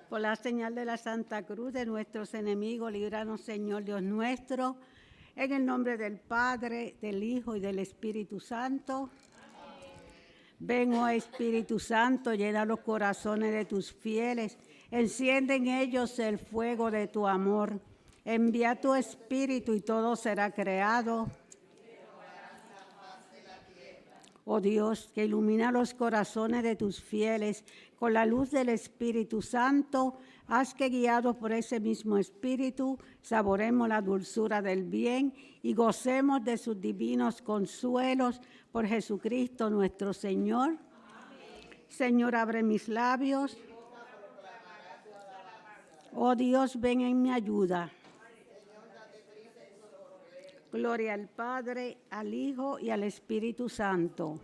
Por la señal de la Santa Cruz de nuestros enemigos, líbranos, Señor Dios nuestro, en el nombre del Padre, del Hijo y del Espíritu Santo. Ven, oh Espíritu Santo, llena los corazones de tus fieles, enciende en ellos el fuego de tu amor. Envía tu Espíritu y todo será creado. Oh Dios, que ilumina los corazones de tus fieles con la luz del Espíritu Santo, haz que guiados por ese mismo Espíritu, saboremos la dulzura del bien y gocemos de sus divinos consuelos por Jesucristo nuestro Señor. Amén. Señor, abre mis labios. Oh Dios, ven en mi ayuda. Gloria al Padre, al Hijo y al Espíritu Santo.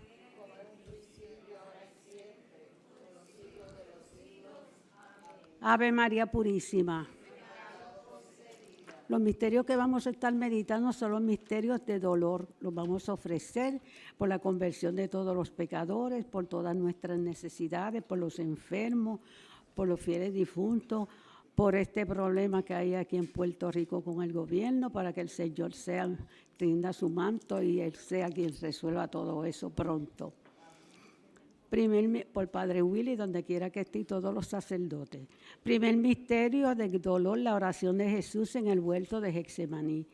Ave María Purísima. Los misterios que vamos a estar meditando son los misterios de dolor. Los vamos a ofrecer por la conversión de todos los pecadores, por todas nuestras necesidades, por los enfermos, por los fieles difuntos, por este problema que hay aquí en Puerto Rico con el gobierno, para que el Señor tienda su manto y Él sea quien resuelva todo eso pronto. Por Padre Willy, donde quiera que esté, y todos los sacerdotes. Primer misterio del dolor, la oración de Jesús en el huerto de Getsemaní.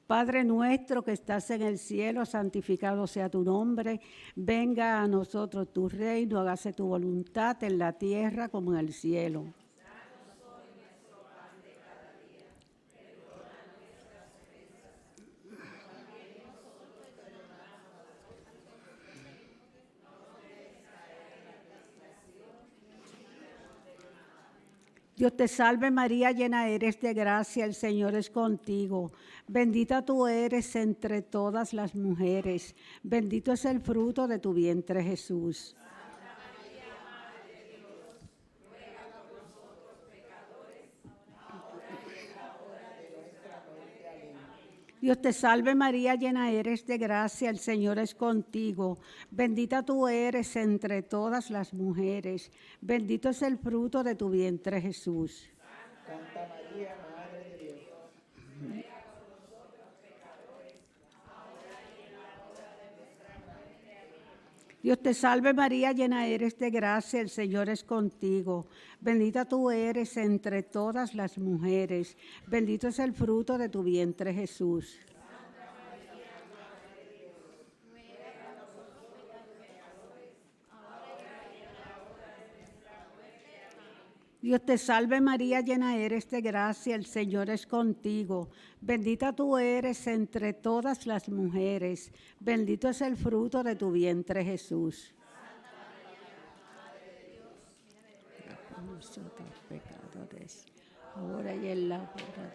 Padre nuestro que estás en el cielo, santificado sea tu nombre. Venga a nosotros tu reino, hágase tu voluntad en la tierra como en el cielo. Dios te salve María, llena eres de gracia, el Señor es contigo. Bendita tú eres entre todas las mujeres, bendito es el fruto de tu vientre Jesús. Santa María, Madre de Dios, ruega por nosotros pecadores, ahora y en la hora de nuestra muerte. Amén. Dios te salve María, llena eres de gracia, el Señor es contigo. Bendita tú eres entre todas las mujeres, bendito es el fruto de tu vientre Jesús. Santa María, Madre de Dios, ruega por nosotros pecadores, ahora y en la hora de nuestra muerte. Amén. Dios te salve María, llena eres de gracia, el Señor es contigo. Bendita tú eres entre todas las mujeres, bendito es el fruto de tu vientre Jesús. Santa María, Madre de Dios, ruega por nosotros pecadores, ahora y en la hora de nuestra muerte. Amén. Dios te salve María, llena eres de gracia, el Señor es contigo. Bendita tú eres entre todas las mujeres, bendito es el fruto de tu vientre Jesús. Santa María, Madre de Dios, ruega Por nosotros pecadores, ahora y en la hora.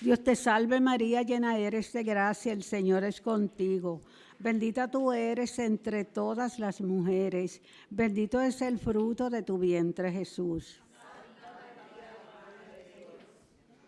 Dios te salve María, llena eres de gracia, el Señor es contigo. Bendita tú eres entre todas las mujeres, bendito es el fruto de tu vientre Jesús. Santa María, Madre de Dios,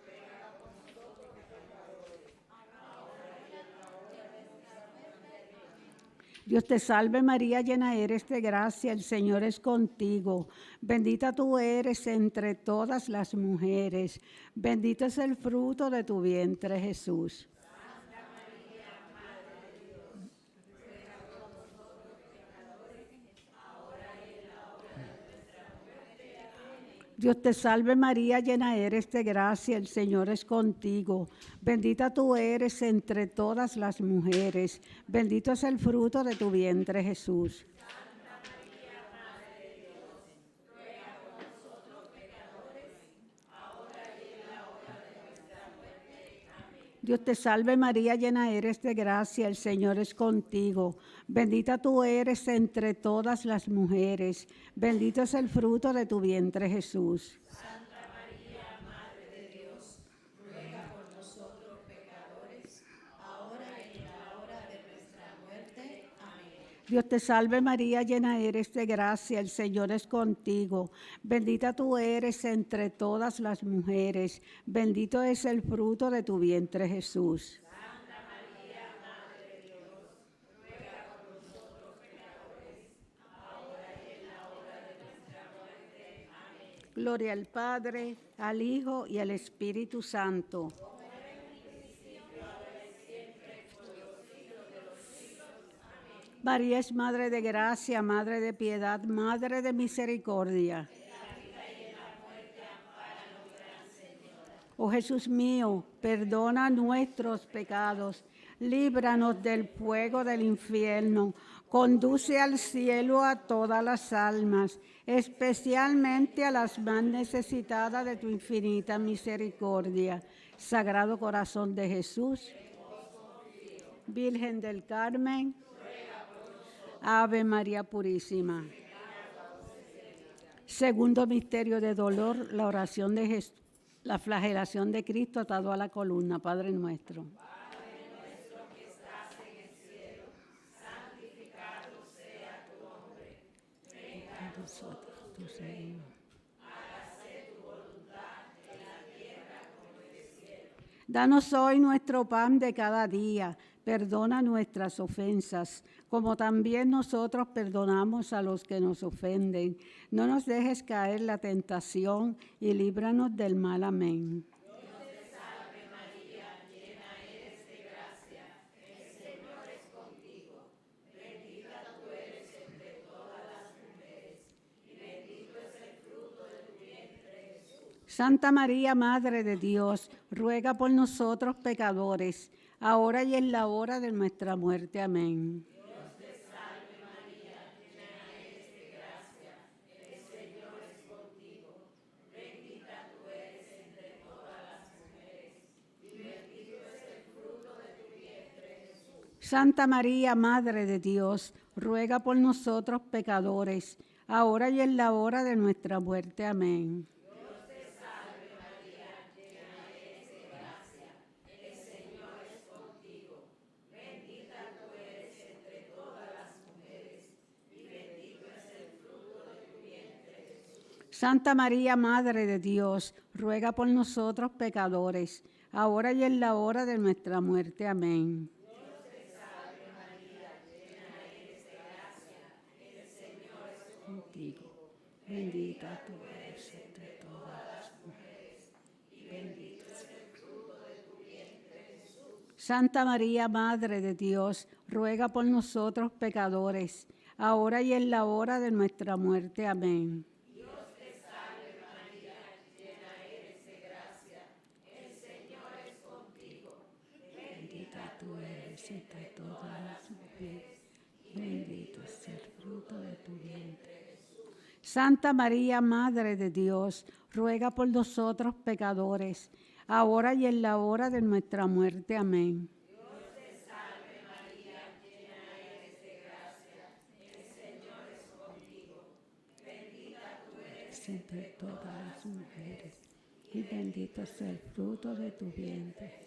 ruega por nosotros pecadores, ahora y en la hora de nuestra muerte. Amén. Dios te salve María, llena eres de gracia, el Señor es contigo. Bendita tú eres entre todas las mujeres, bendito es el fruto de tu vientre Jesús. Santa María, Madre de Dios, ruega por nosotros pecadores, ahora y en la hora de nuestra muerte. Amén. Dios te salve María, llena eres de gracia, el Señor es contigo. Bendita tú eres entre todas las mujeres, bendito es el fruto de tu vientre Jesús. Santa María, Madre de Dios, ruega por nosotros pecadores, ahora y en la hora de nuestra muerte. Amén. Dios te salve María, llena eres de gracia, el Señor es contigo. Bendita tú eres entre todas las mujeres, bendito es el fruto de tu vientre Jesús. Santa María, Madre de Dios, ruega por nosotros pecadores, ahora y en la hora de nuestra muerte. Amén. Dios te salve María, llena eres de gracia, el Señor es contigo. Bendita tú eres entre todas las mujeres, bendito es el fruto de tu vientre Jesús. Santa María, Madre de Dios, ruega por nosotros pecadores, ahora y en la hora de nuestra muerte. Gloria al Padre, al Hijo y al Espíritu Santo. María es Madre de Gracia, Madre de Piedad, Madre de Misericordia. Oh Jesús mío, perdona nuestros pecados, líbranos del fuego del infierno, conduce al cielo a todas las almas, especialmente a las más necesitadas de tu infinita misericordia. Sagrado Corazón de Jesús, Virgen del Carmen, Ave María Purísima. Segundo misterio de dolor, la oración de Jesús. La flagelación de Cristo atado a la columna. Padre nuestro. Padre nuestro que estás en el cielo, santificado sea tu nombre. Venga a nosotros tu reino. Hágase tu voluntad en la tierra como en el cielo. Danos hoy nuestro pan de cada día. Perdona nuestras ofensas, como también nosotros perdonamos a los que nos ofenden. No nos dejes caer en la tentación y líbranos del mal. Amén. Dios te salve María, llena eres de gracia, el Señor es contigo. Bendita tú eres entre todas las mujeres, y bendito es el fruto de tu vientre, Jesús. Santa María, Madre de Dios, ruega por nosotros pecadores, ahora y en la hora de nuestra muerte. Amén. Dios te salve María, llena eres de gracia, el Señor es contigo. Bendita tú eres entre todas las mujeres, y bendito es el fruto de tu vientre, Jesús. Santa María, Madre de Dios, ruega por nosotros pecadores, ahora y en la hora de nuestra muerte. Amén. Santa María, Madre de Dios, ruega por nosotros pecadores, ahora y en la hora de nuestra muerte. Amén. Contigo, bendita tú eres entre todas las mujeres, y bendito es el fruto de tu vientre, Jesús. Santa María, Madre de Dios, ruega por nosotros pecadores, ahora y en la hora de nuestra muerte. Amén. Tú eres entre todas las mujeres, y bendito es el fruto de tu vientre. Santa María, Madre de Dios, ruega por nosotros pecadores, ahora y en la hora de nuestra muerte. Amén. Dios te salve María, llena eres de gracia, el Señor es contigo. Bendita tú eres Entre todas las mujeres, y bendito es el fruto de tu vientre.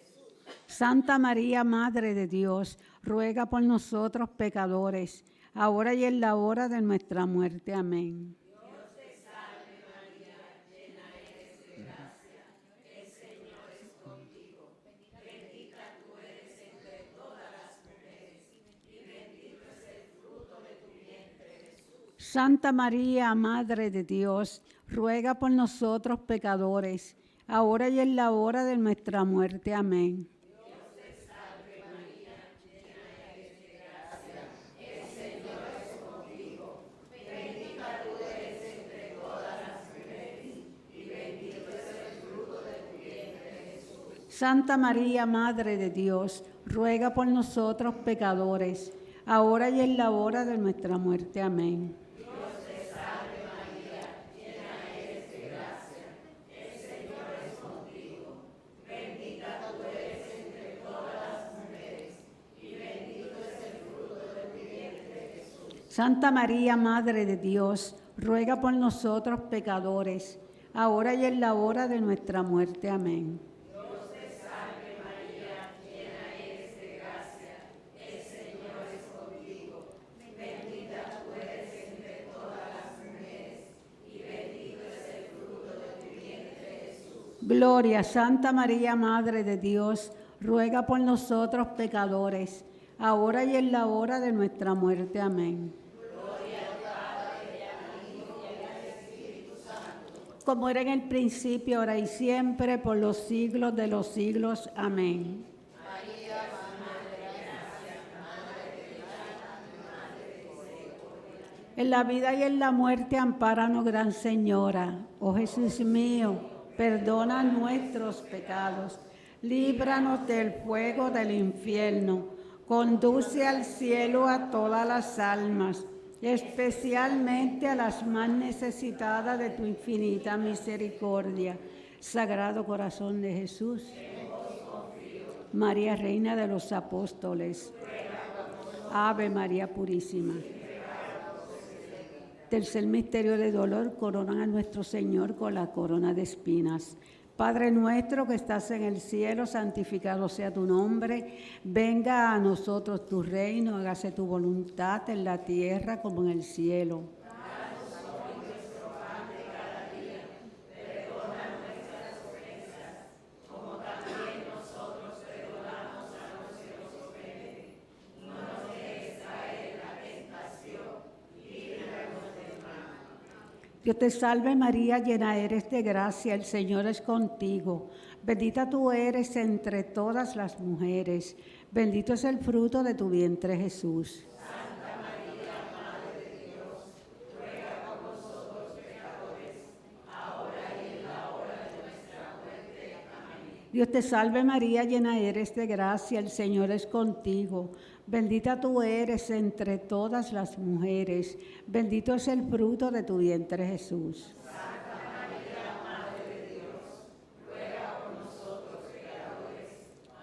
Santa María, Madre de Dios, ruega por nosotros pecadores, ahora y en la hora de nuestra muerte. Amén. Dios te salve María, llena eres de gracia, el Señor es contigo. Bendita tú eres entre todas las mujeres, y bendito es el fruto de tu vientre, Jesús. Santa María, Madre de Dios, ruega por nosotros pecadores, ahora y en la hora de nuestra muerte. Amén. Santa María, Madre de Dios, ruega por nosotros pecadores, ahora y en la hora de nuestra muerte. Amén. Santa María, Madre de Dios, ruega por nosotros pecadores, ahora y en la hora de nuestra muerte. Amén. Gloria, Santa María, Madre de Dios, ruega por nosotros pecadores, ahora y en la hora de nuestra muerte. Amén. como era en el principio, ahora y siempre, por los siglos de los siglos. Amén. En la vida y en la muerte, ampáranos, Gran Señora. Oh Jesús mío, perdona nuestros pecados, líbranos del fuego del infierno, conduce al cielo a todas las almas, especialmente a las más necesitadas de tu infinita misericordia. Sagrado Corazón de Jesús, María, Reina de los Apóstoles, Ave María Purísima. Tercer misterio de dolor, coronan a nuestro Señor con la corona de espinas. Padre nuestro que estás en el cielo, santificado sea tu nombre. Venga a nosotros tu reino, hágase tu voluntad en la tierra como en el cielo. Danos hoy nuestro pan de cada día. Perdona nuestras ofensas, como también nosotros perdonamos a los que nos ofenden. No nos dejes caer en la tentación. Dios te salve María, llena eres de gracia, el Señor es contigo. Bendita tú eres entre todas las mujeres, bendito es el fruto de tu vientre Jesús. Santa María, Madre de Dios, ruega por nosotros pecadores, ahora y en la hora de nuestra muerte. Amén. Dios te salve María, llena eres de gracia, el Señor es contigo. Bendita tú eres entre todas las mujeres, bendito es el fruto de tu vientre Jesús. Santa María, Madre de Dios, ruega por nosotros pecadores,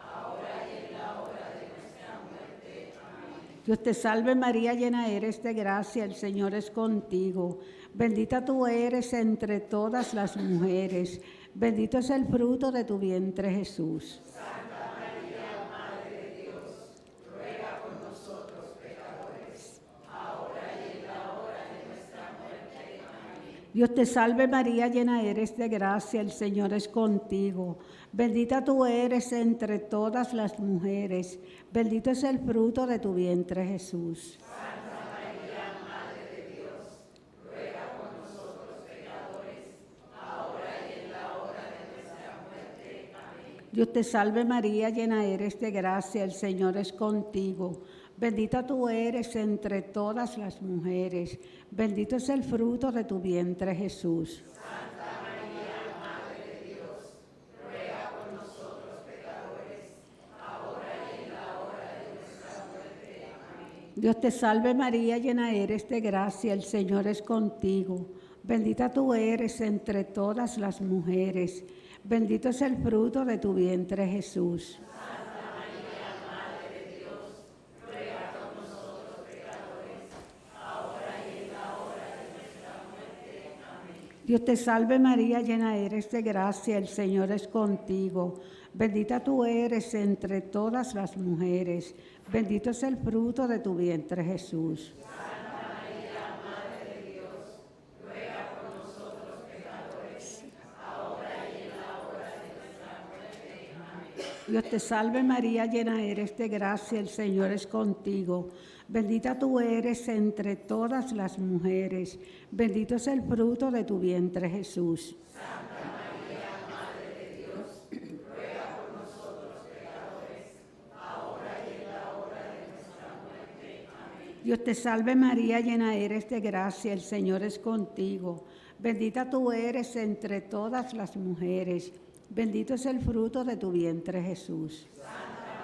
ahora y en la hora de nuestra muerte. Amén. Dios te salve María, llena eres de gracia, el Señor es contigo. Bendita tú eres entre todas las mujeres, bendito es el fruto de tu vientre Jesús. Santa María, Madre de Dios, ruega por nosotros pecadores, ahora y en la hora de nuestra muerte. Amén. Dios te salve María, llena eres de gracia, el Señor es contigo. Bendita tú eres entre todas las mujeres, bendito es el fruto de tu vientre Jesús. Santa María, Madre de Dios, ruega por nosotros pecadores, ahora y en la hora de nuestra muerte. Amén. Dios te salve María, llena eres de gracia, el Señor es contigo. Bendita tú eres entre todas las mujeres, bendito es el fruto de tu vientre Jesús. Santa María, Madre de Dios, ruega por nosotros pecadores, ahora y en la hora de nuestra muerte. Amén. Dios te salve María, llena eres de gracia, el Señor es contigo. Bendita tú eres entre todas las mujeres, bendito es el fruto de tu vientre Jesús. Santa María, Madre de Dios, ruega por nosotros pecadores, ahora y en la hora de nuestra muerte. Amén. Dios te salve María, llena eres de gracia, el Señor es contigo. Bendita tú eres entre todas las mujeres, bendito es el fruto de tu vientre Jesús. Santa María, Madre de Dios, ruega por nosotros pecadores, ahora y en la hora de nuestra muerte. Amén. Dios te salve María, llena eres de gracia, el Señor es contigo. Bendita tú eres entre todas las mujeres, bendito es el fruto de tu vientre Jesús. Santa María, Madre de Dios, ruega por nosotros pecadores, ahora y en la hora de nuestra muerte. Amén. Dios te salve María, llena eres de gracia, el Señor es contigo. Bendita tú eres entre todas las mujeres, bendito es el fruto de tu vientre Jesús. Santa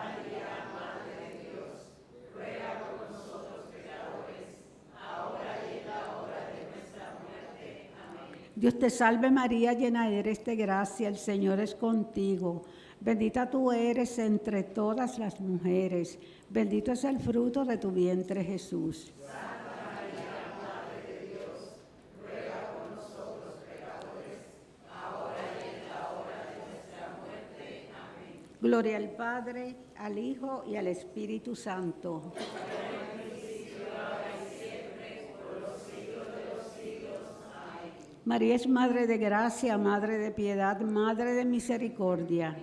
María, Madre de Dios, ruega por nosotros pecadores, ahora y en la hora de nuestra muerte. Amén. Dios te salve María, llena eres de gracia, el Señor es contigo. Bendita tú eres entre todas las mujeres, bendito es el fruto de tu vientre Jesús. Santa María, Madre de Dios, ruega por nosotros pecadores, ahora y en la hora de nuestra muerte. Amén. Gloria al Padre, al Hijo y al Espíritu Santo. María es Madre de gracia, Madre de piedad, Madre de misericordia.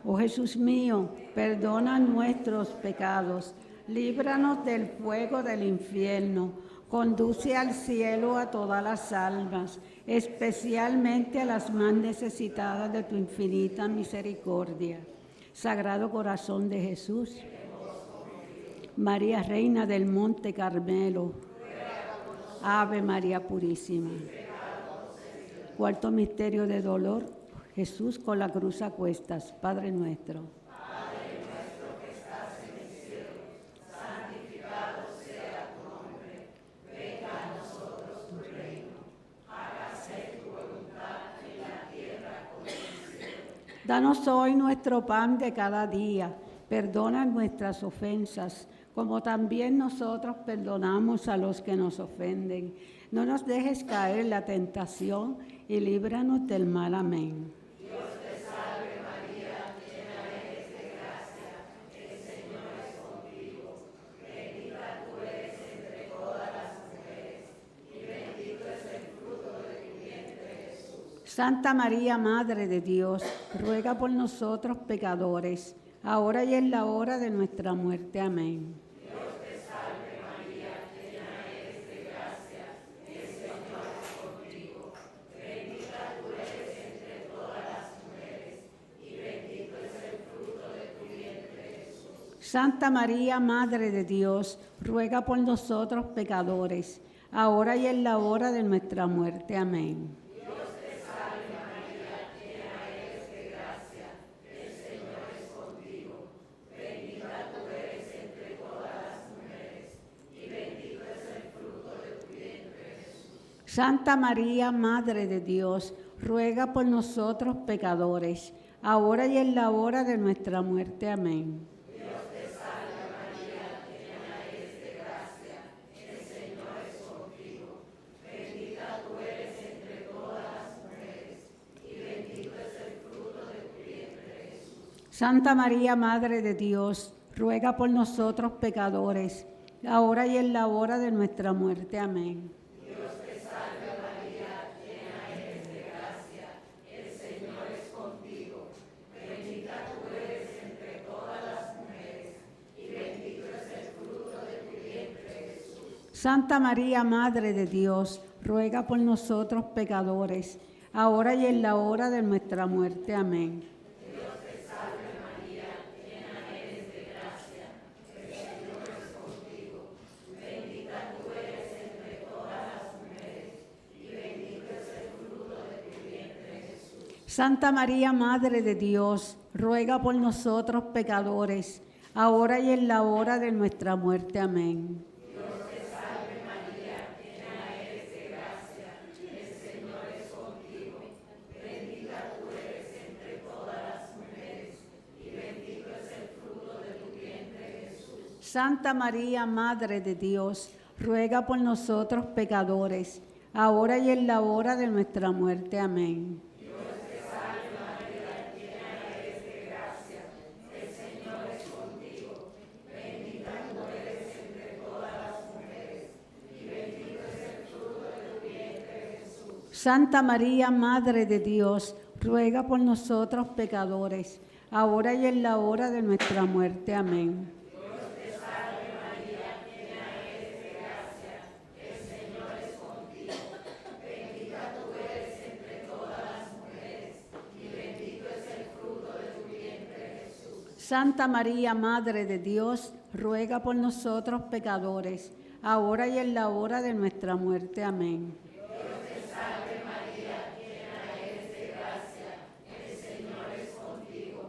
Oh Jesús mío, perdona nuestros pecados, líbranos del fuego del infierno, Conduce al cielo a todas las almas, especialmente a las más necesitadas de tu infinita misericordia. Sagrado Corazón de Jesús, María Reina del Monte Carmelo, Ave María Purísima. Cuarto misterio de dolor, Jesús con la cruz a cuestas. Padre nuestro. Padre nuestro que estás en el cielo, santificado sea tu nombre. Venga a nosotros tu reino. Hágase tu voluntad en la tierra como en el cielo. Danos hoy nuestro pan de cada día. Perdona nuestras ofensas, como también nosotros perdonamos a los que nos ofenden. No nos dejes caer en la tentación y líbranos del mal. Amén. Dios te salve María, llena eres de gracia, el Señor es contigo. Bendita tú eres entre todas las mujeres, y bendito es el fruto de tu vientre, Jesús. Santa María, Madre de Dios, ruega por nosotros pecadores, ahora y en la hora de nuestra muerte. Amén. Dios te salve María, llena eres de gracia, el Señor es contigo. Bendita tú eres entre todas las mujeres, y bendito es el fruto de tu vientre, Jesús. Santa María, Madre de Dios, ruega por nosotros pecadores, ahora y en la hora de nuestra muerte. Amén. Dios te salve María, llena eres de gracia, el Señor es contigo. Bendita tú eres entre todas las mujeres, y bendito es el fruto de tu vientre, Jesús. Santa María, Madre de Dios, ruega por nosotros pecadores, ahora y en la hora de nuestra muerte. Amén. Dios te salve María, llena eres de gracia, el Señor es contigo. Bendita tú eres entre todas las mujeres, y bendito es el fruto de tu vientre, Jesús. Santa María, Madre de Dios, ruega por nosotros pecadores, ahora y en la hora de nuestra muerte. Amén. Dios te salve María, llena eres de gracia, el Señor es contigo. Bendita tú eres entre todas las mujeres, y bendito es el fruto de tu vientre, Jesús. Santa María, Madre de Dios, ruega por nosotros pecadores, ahora y en la hora de nuestra muerte. Amén. Dios te salve María, llena eres de gracia, el Señor es contigo. Bendita tú eres entre todas las mujeres, y bendito es el fruto de tu vientre, Jesús. Santa María, Madre de Dios, ruega por nosotros pecadores, ahora y en la hora de nuestra muerte. Amén. Dios te salve María, llena eres de gracia, el Señor es contigo. Bendita tú eres entre todas las mujeres, y bendito es el fruto de tu vientre, Jesús. Santa María, Madre de Dios, ruega por nosotros pecadores, ahora y en la hora de nuestra muerte. Amén. Dios te salve María, llena eres de gracia, el Señor es contigo. Bendita tú eres entre todas las mujeres, y bendito es el fruto de tu vientre, Jesús. Santa María, Madre de Dios, ruega por nosotros pecadores, ahora y en la hora de nuestra muerte. Amén. Dios te salve María, llena eres de gracia, el Señor es contigo. Bendita tú eres entre todas las mujeres, y bendito es el fruto de tu vientre, Jesús. Santa María, Madre de Dios, ruega por nosotros pecadores, ahora y en la hora de nuestra muerte. Amén. Dios te salve María, llena eres de gracia, el Señor es contigo.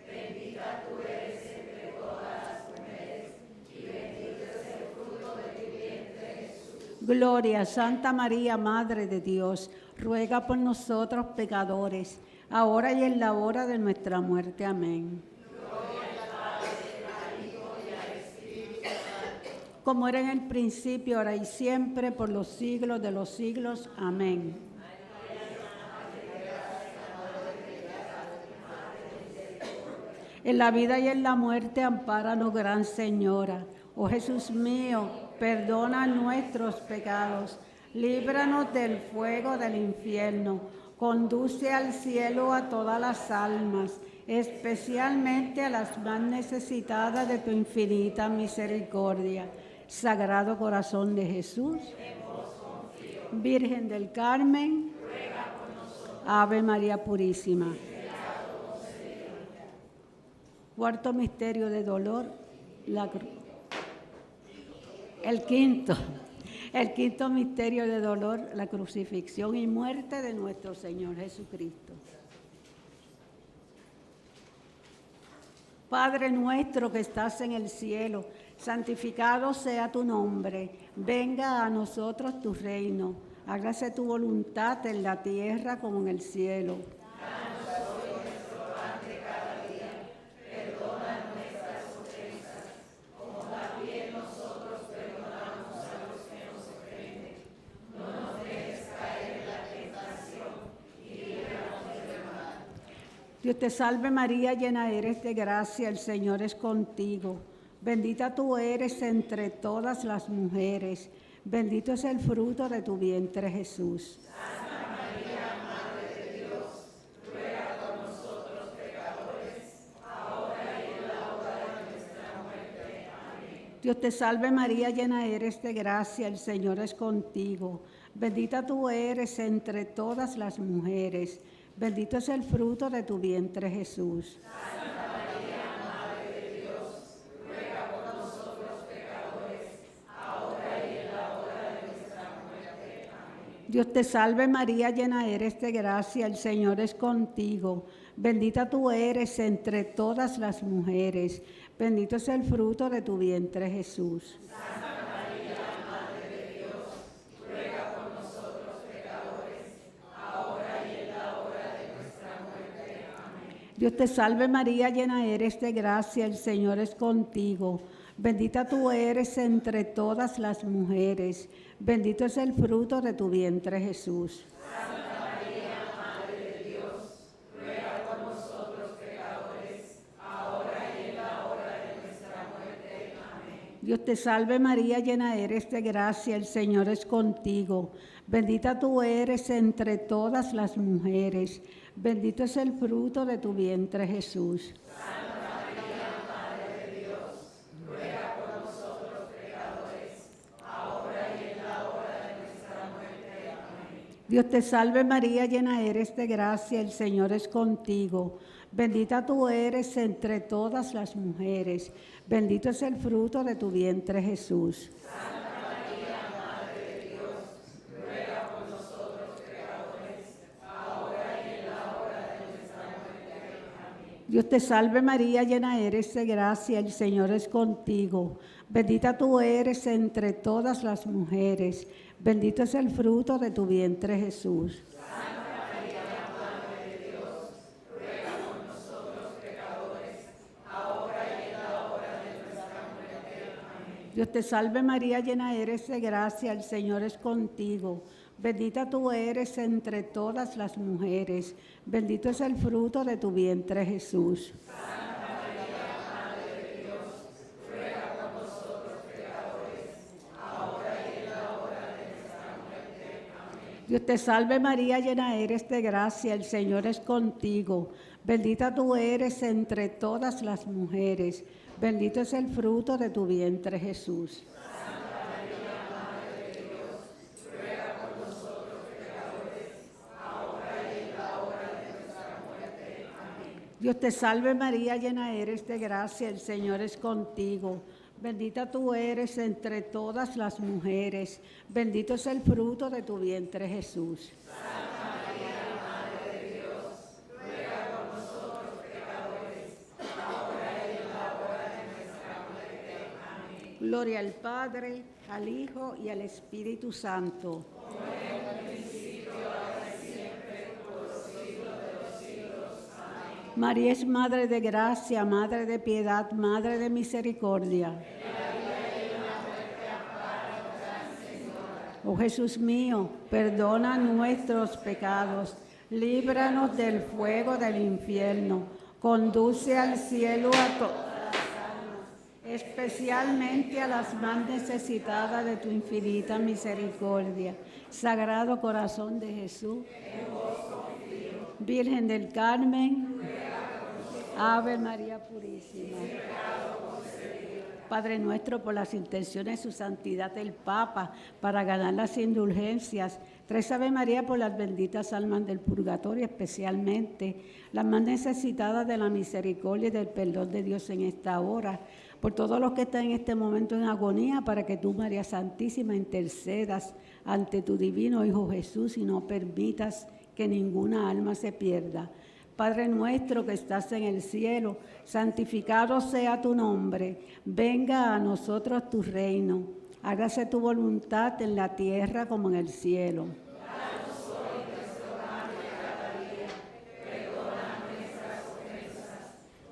Bendita tú eres entre todas las mujeres, y bendito es el fruto de tu vientre, Jesús. Gloria, Santa María, Madre de Dios, ruega por nosotros pecadores, ahora y en la hora de nuestra muerte. Amén. Como era en el principio, ahora y siempre, por los siglos de los siglos. Amén. En la vida y en la muerte, ampáranos, Gran Señora. Oh Jesús mío, perdona nuestros pecados, líbranos del fuego del infierno, conduce al cielo a todas las almas, especialmente a las más necesitadas de tu infinita misericordia. Sagrado Corazón de Jesús, Virgen del Carmen, Ave María Purísima. Cuarto misterio de dolor, el quinto misterio de dolor, la crucifixión y muerte de nuestro Señor Jesucristo. Padre nuestro que estás en el cielo, santificado sea tu nombre. Venga a nosotros tu reino. Hágase tu voluntad en la tierra como en el cielo. Dios te salve María, llena eres de gracia, el Señor es contigo. Bendita tú eres entre todas las mujeres, bendito es el fruto de tu vientre Jesús. Santa María, Madre de Dios, ruega por nosotros pecadores, ahora y en la hora de nuestra muerte. Amén. Dios te salve María, llena eres de gracia, el Señor es contigo. Bendita tú eres entre todas las mujeres, bendito es el fruto de tu vientre Jesús. Santa María, Madre de Dios, ruega por nosotros pecadores, ahora y en la hora de nuestra muerte. Amén. Dios te salve María, llena eres de gracia, el Señor es contigo. Bendita tú eres entre todas las mujeres, bendito es el fruto de tu vientre Jesús. Santa María, Madre de Dios, ruega por nosotros pecadores, ahora y en la hora de nuestra muerte. Amén. Dios te salve María, llena eres de gracia, el Señor es contigo. Bendita tú eres entre todas las mujeres, bendito es el fruto de tu vientre Jesús. Santa María, Madre de Dios, ruega por nosotros pecadores, ahora y en la hora de nuestra muerte. Amén. Dios te salve María, llena eres de gracia, el Señor es contigo. Bendita tú eres entre todas las mujeres, bendito es el fruto de tu vientre Jesús. Santa María, Madre de Dios, ruega por nosotros pecadores, ahora y en la hora de nuestra muerte. Amén. Dios te salve María, llena eres de gracia, el Señor es contigo. Bendita tú eres entre todas las mujeres, bendito es el fruto de tu vientre Jesús. Santa María, Madre de Dios, ruega por nosotros pecadores, ahora y en la hora de nuestra muerte. Amén. Dios te salve María, llena eres de gracia, el Señor es contigo. Bendita tú eres entre todas las mujeres, bendito es el fruto de tu vientre Jesús. Santa María, Madre de Dios, ruega por nosotros pecadores, ahora y en la hora de nuestra muerte. Amén. Dios te salve María, llena eres de gracia, el Señor es contigo. Bendita tú eres entre todas las mujeres, bendito es el fruto de tu vientre Jesús. Santa María, Madre de Dios, ruega por nosotros pecadores, ahora y en la hora de nuestra muerte. Amén. Dios te salve María, llena eres de gracia, el Señor es contigo. Bendita tú eres entre todas las mujeres, bendito es el fruto de tu vientre Jesús. Santa María, Madre de Dios, ruega por nosotros pecadores, ahora y en la hora de nuestra muerte. Amén. Dios te salve María, llena eres de gracia, el Señor es contigo. Bendita tú eres entre todas las mujeres, bendito es el fruto de tu vientre Jesús. Santa María, Madre de Dios, ruega por nosotros pecadores, ahora y en la hora de nuestra muerte. Amén. Gloria al Padre, al Hijo y al Espíritu Santo. María es Madre de gracia, Madre de piedad, Madre de misericordia. Oh Jesús mío, perdona nuestros pecados, líbranos del fuego del infierno, conduce al cielo a todas las almas, especialmente a las más necesitadas de tu infinita misericordia. Sagrado Corazón de Jesús, Virgen del Carmen, Ave María Purísima. Padre nuestro, por las intenciones de su santidad el Papa, para ganar las indulgencias. Tres Ave María por las benditas almas del purgatorio, especialmente las más necesitadas de la misericordia y del perdón de Dios en esta hora. Por todos los que están en este momento en agonía, para que tú, María Santísima, intercedas ante tu divino Hijo Jesús y no permitas que ninguna alma se pierda. Padre nuestro que estás en el cielo, santificado sea tu nombre. Venga a nosotros tu reino. Hágase tu voluntad en la tierra como en el cielo. Danos hoy nuestro pan de cada día. Perdona nuestras ofensas,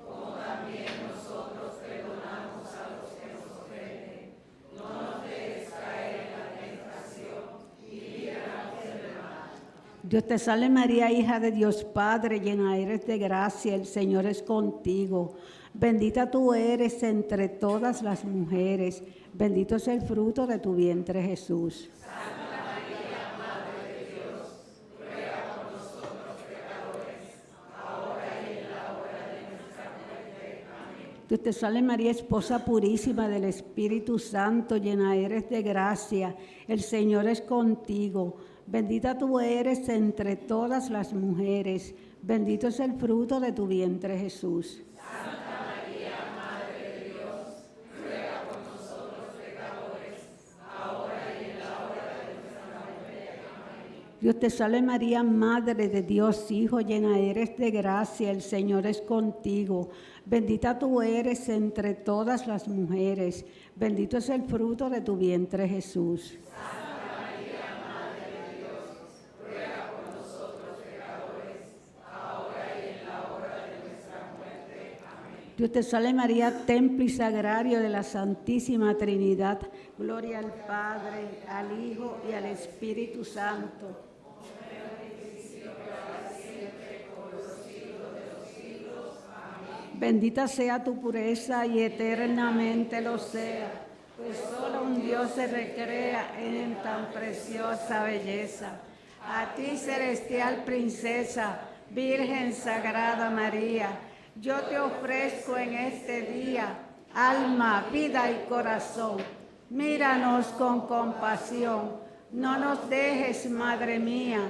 como también nosotros perdonamos a los que nos ofenden. No nos dejes caer en la tentación y líbranos del mal. Dios te salve María, hija de Dios Padre, llena eres de gracia, el Señor es contigo. Bendita tú eres entre todas las mujeres, bendito es el fruto de tu vientre Jesús. Santa María, Madre de Dios, ruega por nosotros pecadores, ahora y en la hora de nuestra muerte. Amén. Dios te salve María, esposa purísima del Espíritu Santo, llena eres de gracia, el Señor es contigo. Bendita tú eres entre todas las mujeres, bendito es el fruto de tu vientre Jesús. Santa María, Madre de Dios, ruega por nosotros pecadores, ahora y en la hora de nuestra muerte. Amén. Dios te salve María, Madre de Dios, Hijo, llena eres de gracia, el Señor es contigo. Bendita tú eres entre todas las mujeres, bendito es el fruto de tu vientre Jesús. Dios te salve María, templo y sagrario de la Santísima Trinidad. Gloria al Padre, al Hijo y al Espíritu Santo. Bendita sea tu pureza y eternamente lo sea, pues solo un Dios se recrea en tan preciosa belleza. A ti, celestial princesa, Virgen Sagrada María, yo te ofrezco en este día alma, vida y corazón. Míranos con compasión, no nos dejes, Madre mía,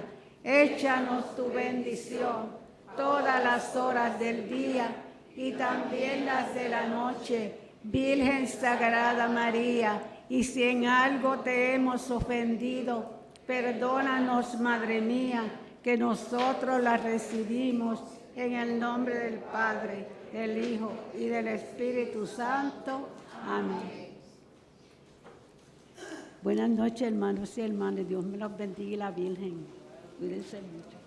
échanos tu bendición todas las horas del día y también las de la noche, Virgen Sagrada María, y si en algo te hemos ofendido, perdónanos, Madre mía, que nosotros la recibimos en el nombre del Padre, del Hijo y del Espíritu Santo. Amén. Buenas noches, hermanos y hermanas. Dios me los bendiga y la Virgen. Cuídense mucho.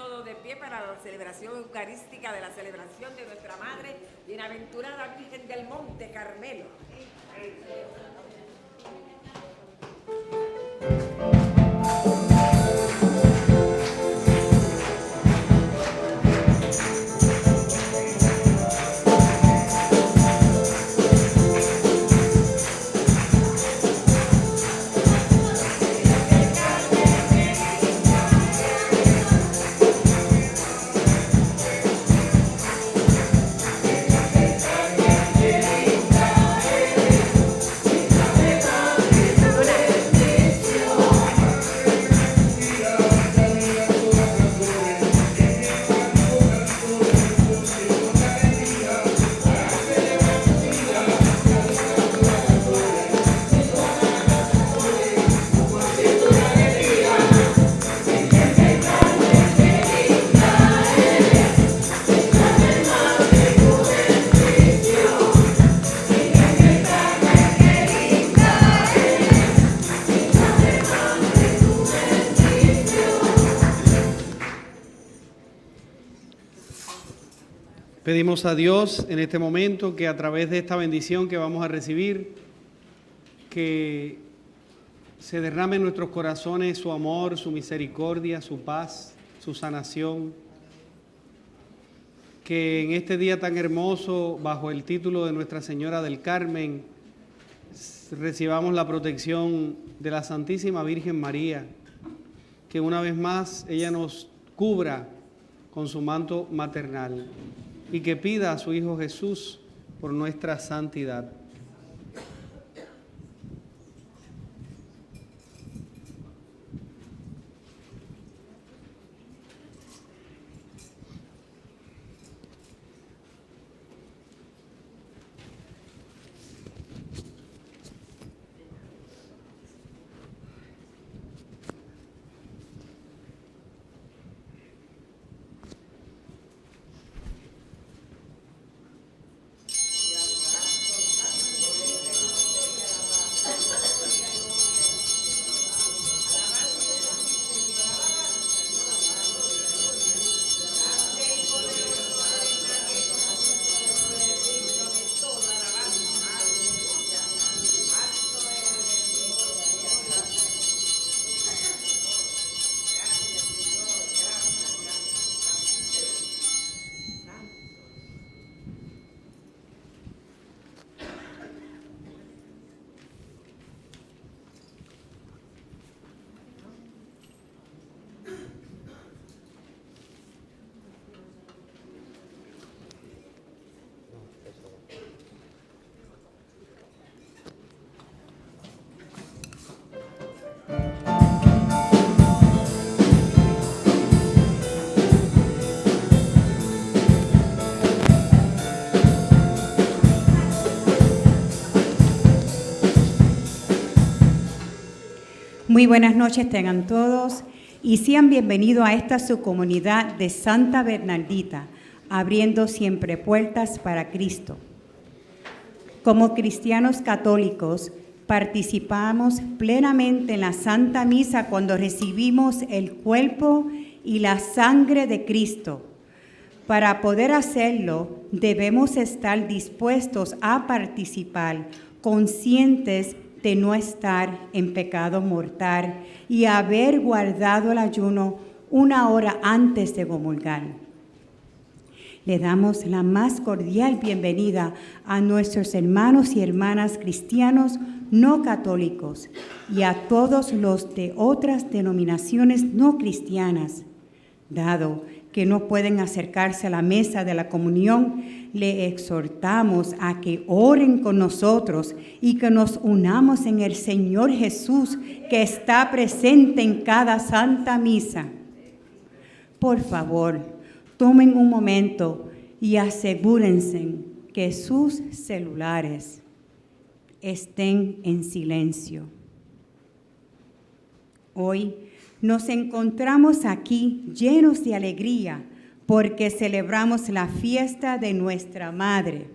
todos de pie para la celebración eucarística de la celebración de nuestra Madre, Bienaventurada Virgen del Monte Carmelo. Pedimos a Dios en este momento que a través de esta bendición que vamos a recibir, que se derrame en nuestros corazones su amor, su misericordia, su paz, su sanación. Que en este día tan hermoso, bajo el título de Nuestra Señora del Carmen, recibamos la protección de la Santísima Virgen María. Que una vez más ella nos cubra con su manto maternal. Y que pida a su Hijo Jesús por nuestra santidad. Muy buenas noches tengan todos y sean bienvenidos a esta su comunidad de Santa Bernardita, abriendo siempre puertas para Cristo. Como cristianos católicos, participamos plenamente en la Santa Misa cuando recibimos el cuerpo y la sangre de Cristo. Para poder hacerlo, debemos estar dispuestos a participar, conscientes de no estar en pecado mortal y haber guardado el ayuno 1 hora antes de comulgar. Le damos la más cordial bienvenida a nuestros hermanos y hermanas cristianos no católicos y a todos los de otras denominaciones no cristianas. Dado que no pueden acercarse a la mesa de la comunión, le exhortamos a que oren con nosotros y que nos unamos en el Señor Jesús, que está presente en cada Santa Misa. Por favor, tomen un momento y asegúrense que sus celulares estén en silencio. Hoy nos encontramos aquí llenos de alegría porque celebramos la fiesta de nuestra Madre.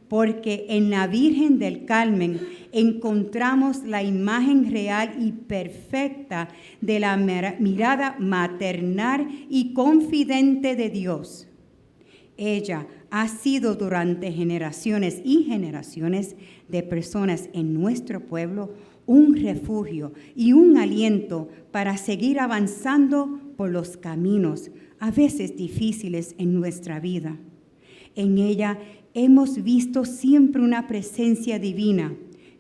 porque en la Virgen del Carmen encontramos la imagen real y perfecta de la mirada maternal y confidente de Dios. Ella ha sido durante generaciones y generaciones de personas en nuestro pueblo un refugio y un aliento para seguir avanzando por los caminos, a veces difíciles en nuestra vida. En ella hemos visto siempre una presencia divina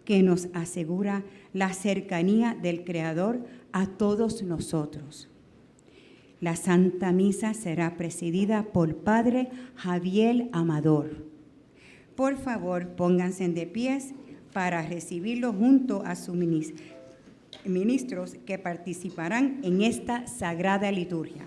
que nos asegura la cercanía del Creador a todos nosotros. La Santa Misa será presidida por Padre Javier Amador. Por favor, pónganse de pies para recibirlo junto a sus ministros que participarán en esta sagrada liturgia.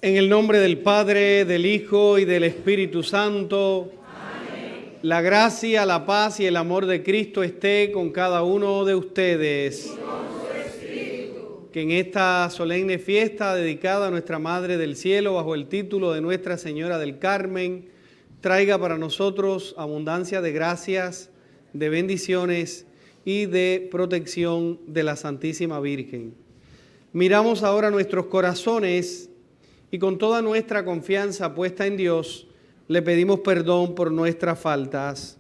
En el nombre del Padre, del Hijo y del Espíritu Santo. Amén. La gracia, la paz y el amor de Cristo esté con cada uno de ustedes. Y con su espíritu. Que en esta solemne fiesta dedicada a nuestra Madre del Cielo, bajo el título de Nuestra Señora del Carmen, traiga para nosotros abundancia de gracias, de bendiciones y de protección de la Santísima Virgen. Miramos ahora nuestros corazones y con toda nuestra confianza puesta en Dios, le pedimos perdón por nuestras faltas.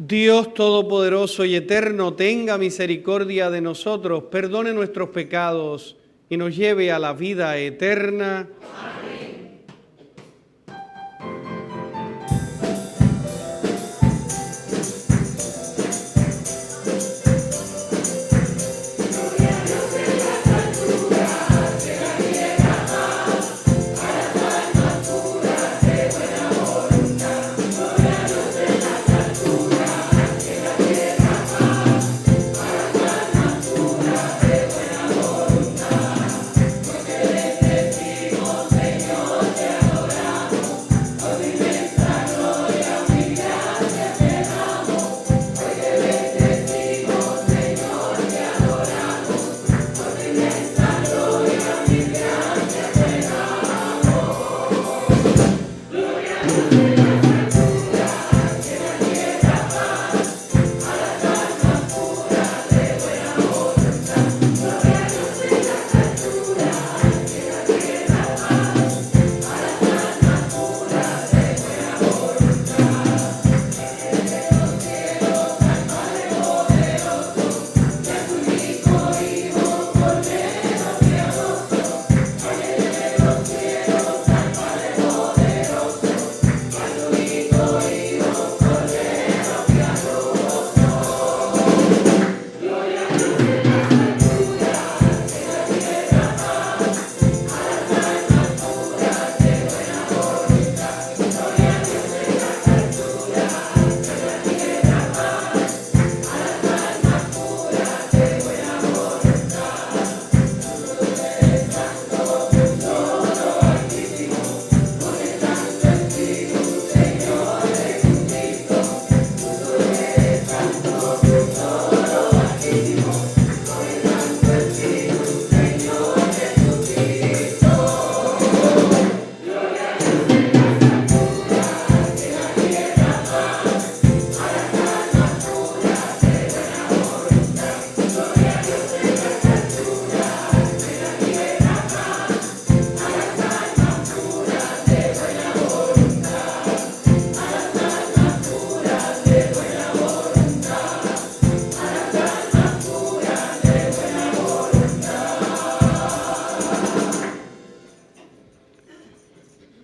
Dios Todopoderoso y Eterno, tenga misericordia de nosotros, perdone nuestros pecados y nos lleve a la vida eterna. Amén.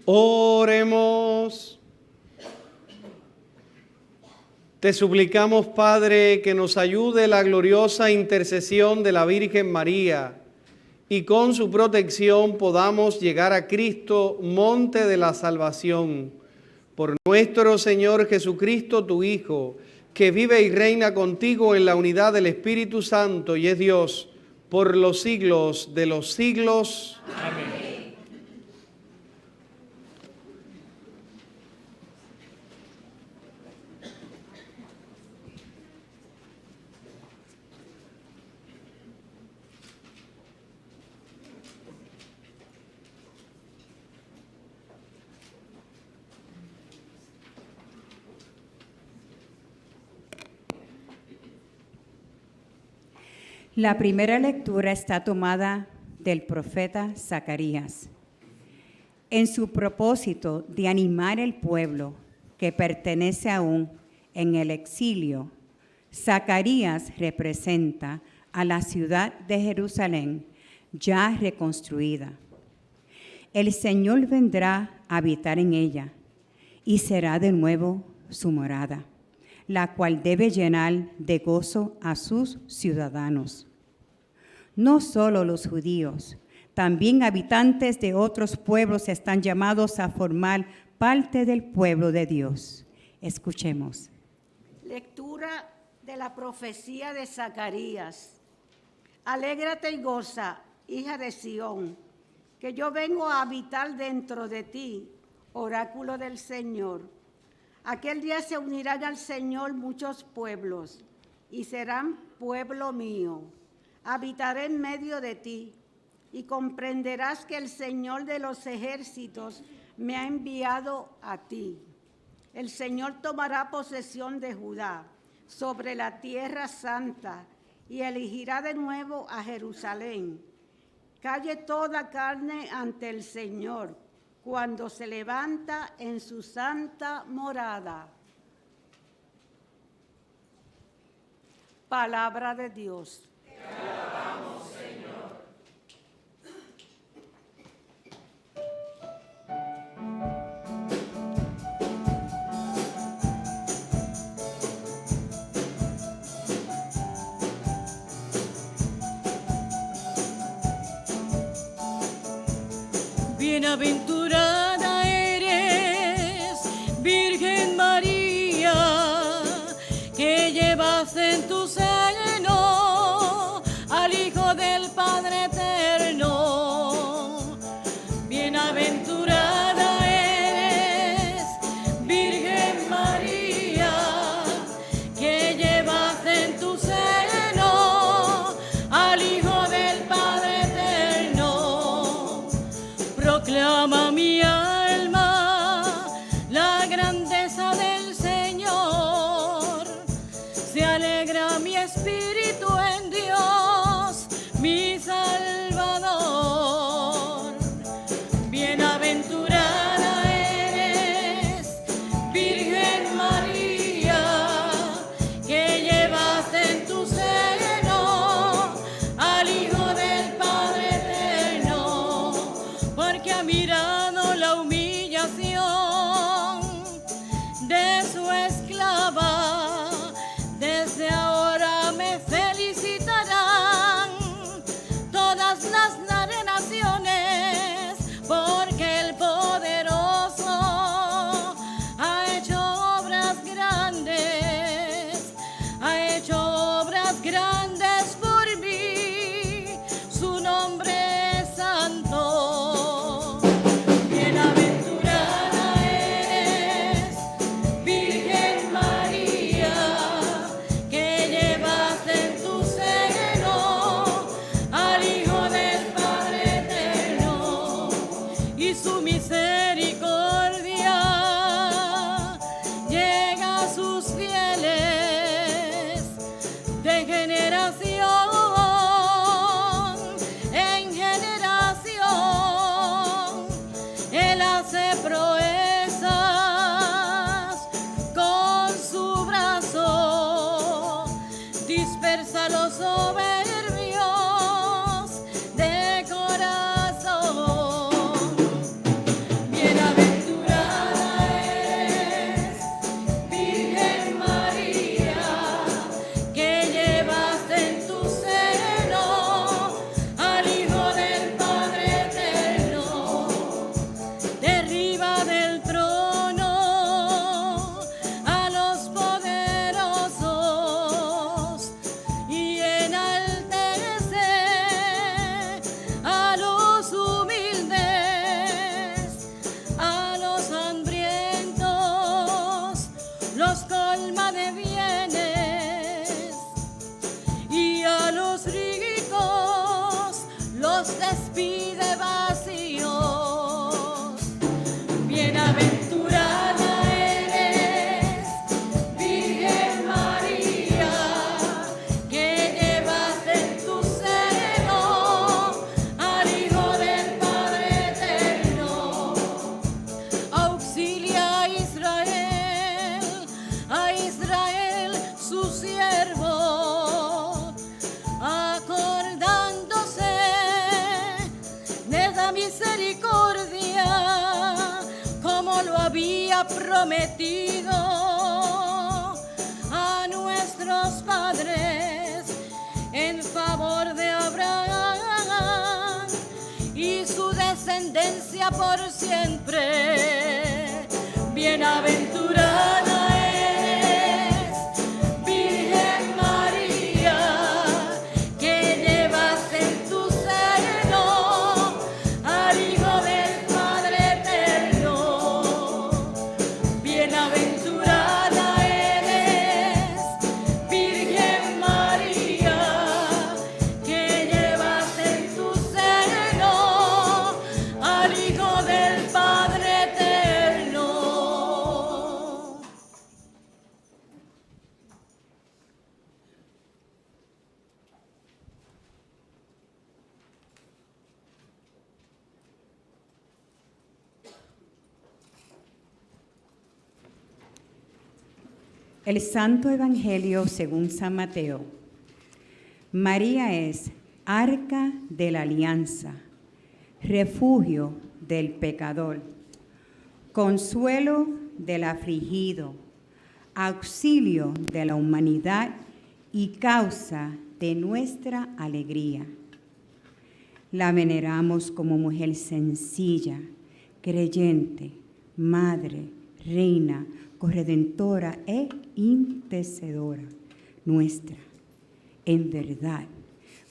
Oremos. Te suplicamos, Padre, que nos ayude la gloriosa intercesión de la Virgen María y con su protección podamos llegar a Cristo, monte de la salvación. Por nuestro Señor Jesucristo, tu Hijo, que vive y reina contigo en la unidad del Espíritu Santo y es Dios por los siglos de los siglos. Amén. La primera lectura está tomada del profeta Zacarías. En su propósito de animar el pueblo que pertenece aún en el exilio, Zacarías representa a la ciudad de Jerusalén ya reconstruida. El Señor vendrá a habitar en ella y será de nuevo su morada, la cual debe llenar de gozo a sus ciudadanos. No solo los judíos, también habitantes de otros pueblos están llamados a formar parte del pueblo de Dios. Escuchemos. Lectura de la profecía de Zacarías. Alégrate y goza, hija de Sión, que yo vengo a habitar dentro de ti, oráculo del Señor. Aquel día se unirán al Señor muchos pueblos y serán pueblo mío. Habitaré en medio de ti y comprenderás que el Señor de los ejércitos me ha enviado a ti. El Señor tomará posesión de Judá sobre la tierra santa y elegirá de nuevo a Jerusalén. Calle toda carne ante el Señor cuando se levanta en su santa morada. Palabra de Dios. Te alabamos, Señor. Bienaventurada eres, Virgen María, que llevas en tu seno al Hijo del Padre eterno. Bienaventurada eres, Virgen María, que llevas en tu seno al Hijo del Padre eterno. Proclama mi alma la grandeza del Señor. Se alegra mi espíritu en Dios, mi Salvador. Bienaventurada eres, Virgen María, que llevas en tu seno al Hijo del Padre eterno, porque ha mirado la humillación de su esclava. Desde ahora me felicitarán todas las naciones, porque el poderoso ha hecho obras grandes, por mí, su nombre es santo. Bienaventurada eres, Virgen María, que llevas en tu seno al Hijo del Padre eterno, y su misericordia llega a sus fieles de generación en generación. Él hace proezas con su brazo, dispersa a los soberbios de corazón. misericordia, como lo había prometido a nuestros padres en favor de Abraham y su descendencia por siempre. Bienaventurada eres, Virgen María, que llevas en tu seno al Hijo del Padre eterno. Bienaventurada eres, Virgen María, que llevas en tu seno al Hijo del Padre eterno. El Santo Evangelio según San Mateo. María es arca de la alianza, refugio del pecador, consuelo del afligido, auxilio de la humanidad y causa de nuestra alegría. La veneramos como mujer sencilla, creyente, madre, reina, corredentora e intercedora nuestra. En verdad,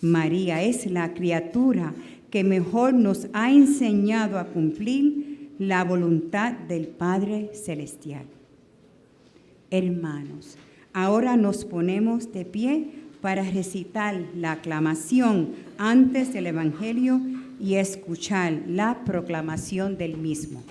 María es la criatura que mejor nos ha enseñado a cumplir la voluntad del Padre Celestial. Hermanos, ahora nos ponemos de pie para recitar la aclamación antes del Evangelio y escuchar la proclamación del mismo.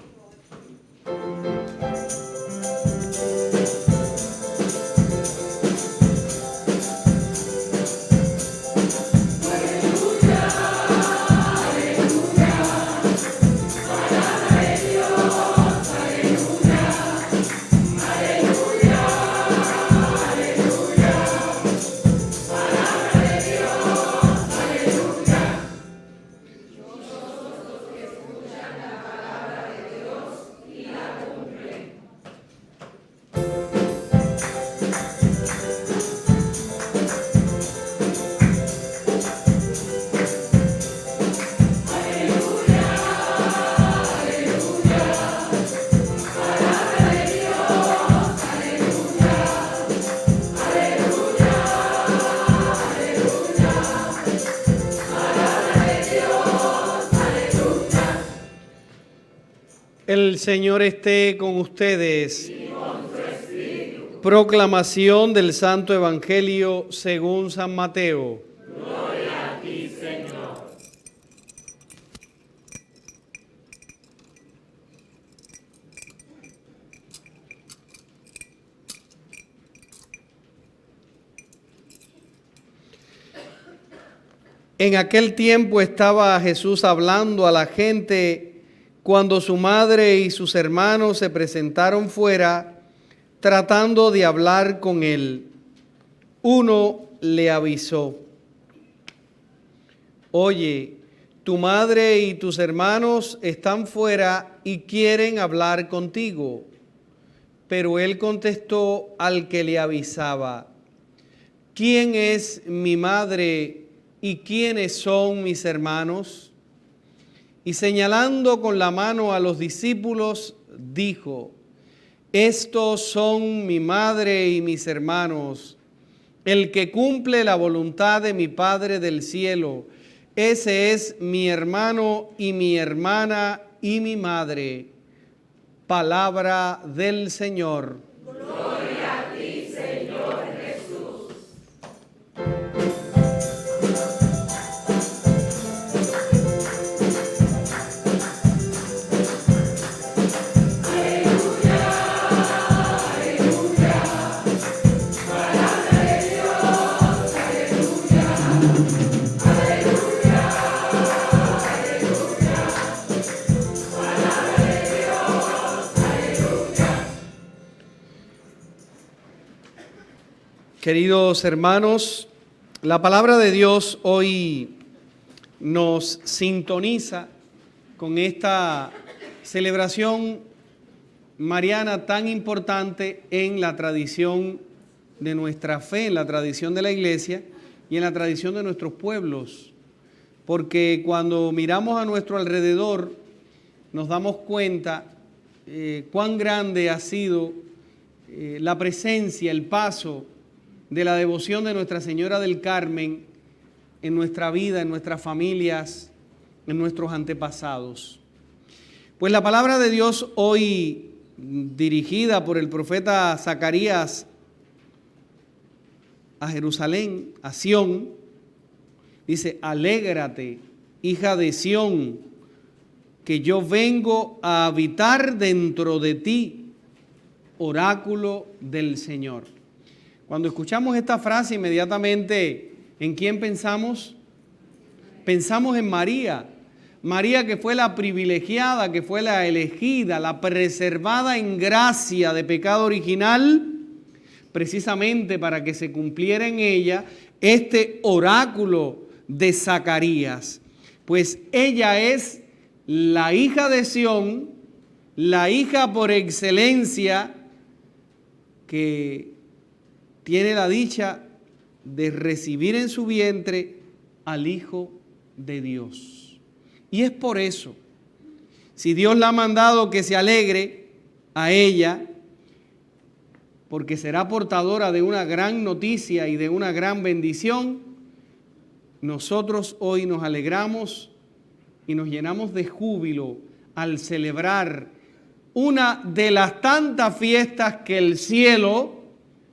El Señor esté con ustedes. Y con tu espíritu. Proclamación del Santo Evangelio según San Mateo. Gloria a ti, Señor. En aquel tiempo estaba Jesús hablando a la gente cuando su madre y sus hermanos se presentaron fuera tratando de hablar con él. Uno le avisó: oye, tu madre y tus hermanos están fuera y quieren hablar contigo. Pero él contestó al que le avisaba: ¿quién es mi madre y quiénes son mis hermanos? Y señalando con la mano a los discípulos, dijo: estos son mi madre y mis hermanos. El que cumple la voluntad de mi Padre del cielo, ese es mi hermano y mi hermana y mi madre. Palabra del Señor. Gloria a ti, Señor Jesús. Queridos hermanos, la palabra de Dios hoy nos sintoniza con esta celebración mariana tan importante en la tradición de nuestra fe, en la tradición de la iglesia y en la tradición de nuestros pueblos. Porque cuando miramos a nuestro alrededor nos damos cuenta cuán grande ha sido la presencia, el paso de la devoción de Nuestra Señora del Carmen en nuestra vida, en nuestras familias, en nuestros antepasados. Pues la palabra de Dios hoy, dirigida por el profeta Zacarías a Jerusalén, a Sión, dice: alégrate, hija de Sión, que yo vengo a habitar dentro de ti, oráculo del Señor. Cuando escuchamos esta frase, inmediatamente, ¿en quién pensamos? Pensamos en María. María, que fue la privilegiada, que fue la elegida, la preservada en gracia de pecado original, precisamente para que se cumpliera en ella este oráculo de Zacarías. Pues ella es la hija de Sión, la hija por excelencia que tiene la dicha de recibir en su vientre al Hijo de Dios. Y es por eso, si Dios la ha mandado que se alegre a ella, porque será portadora de una gran noticia y de una gran bendición, nosotros hoy nos alegramos y nos llenamos de júbilo al celebrar una de las tantas fiestas que el cielo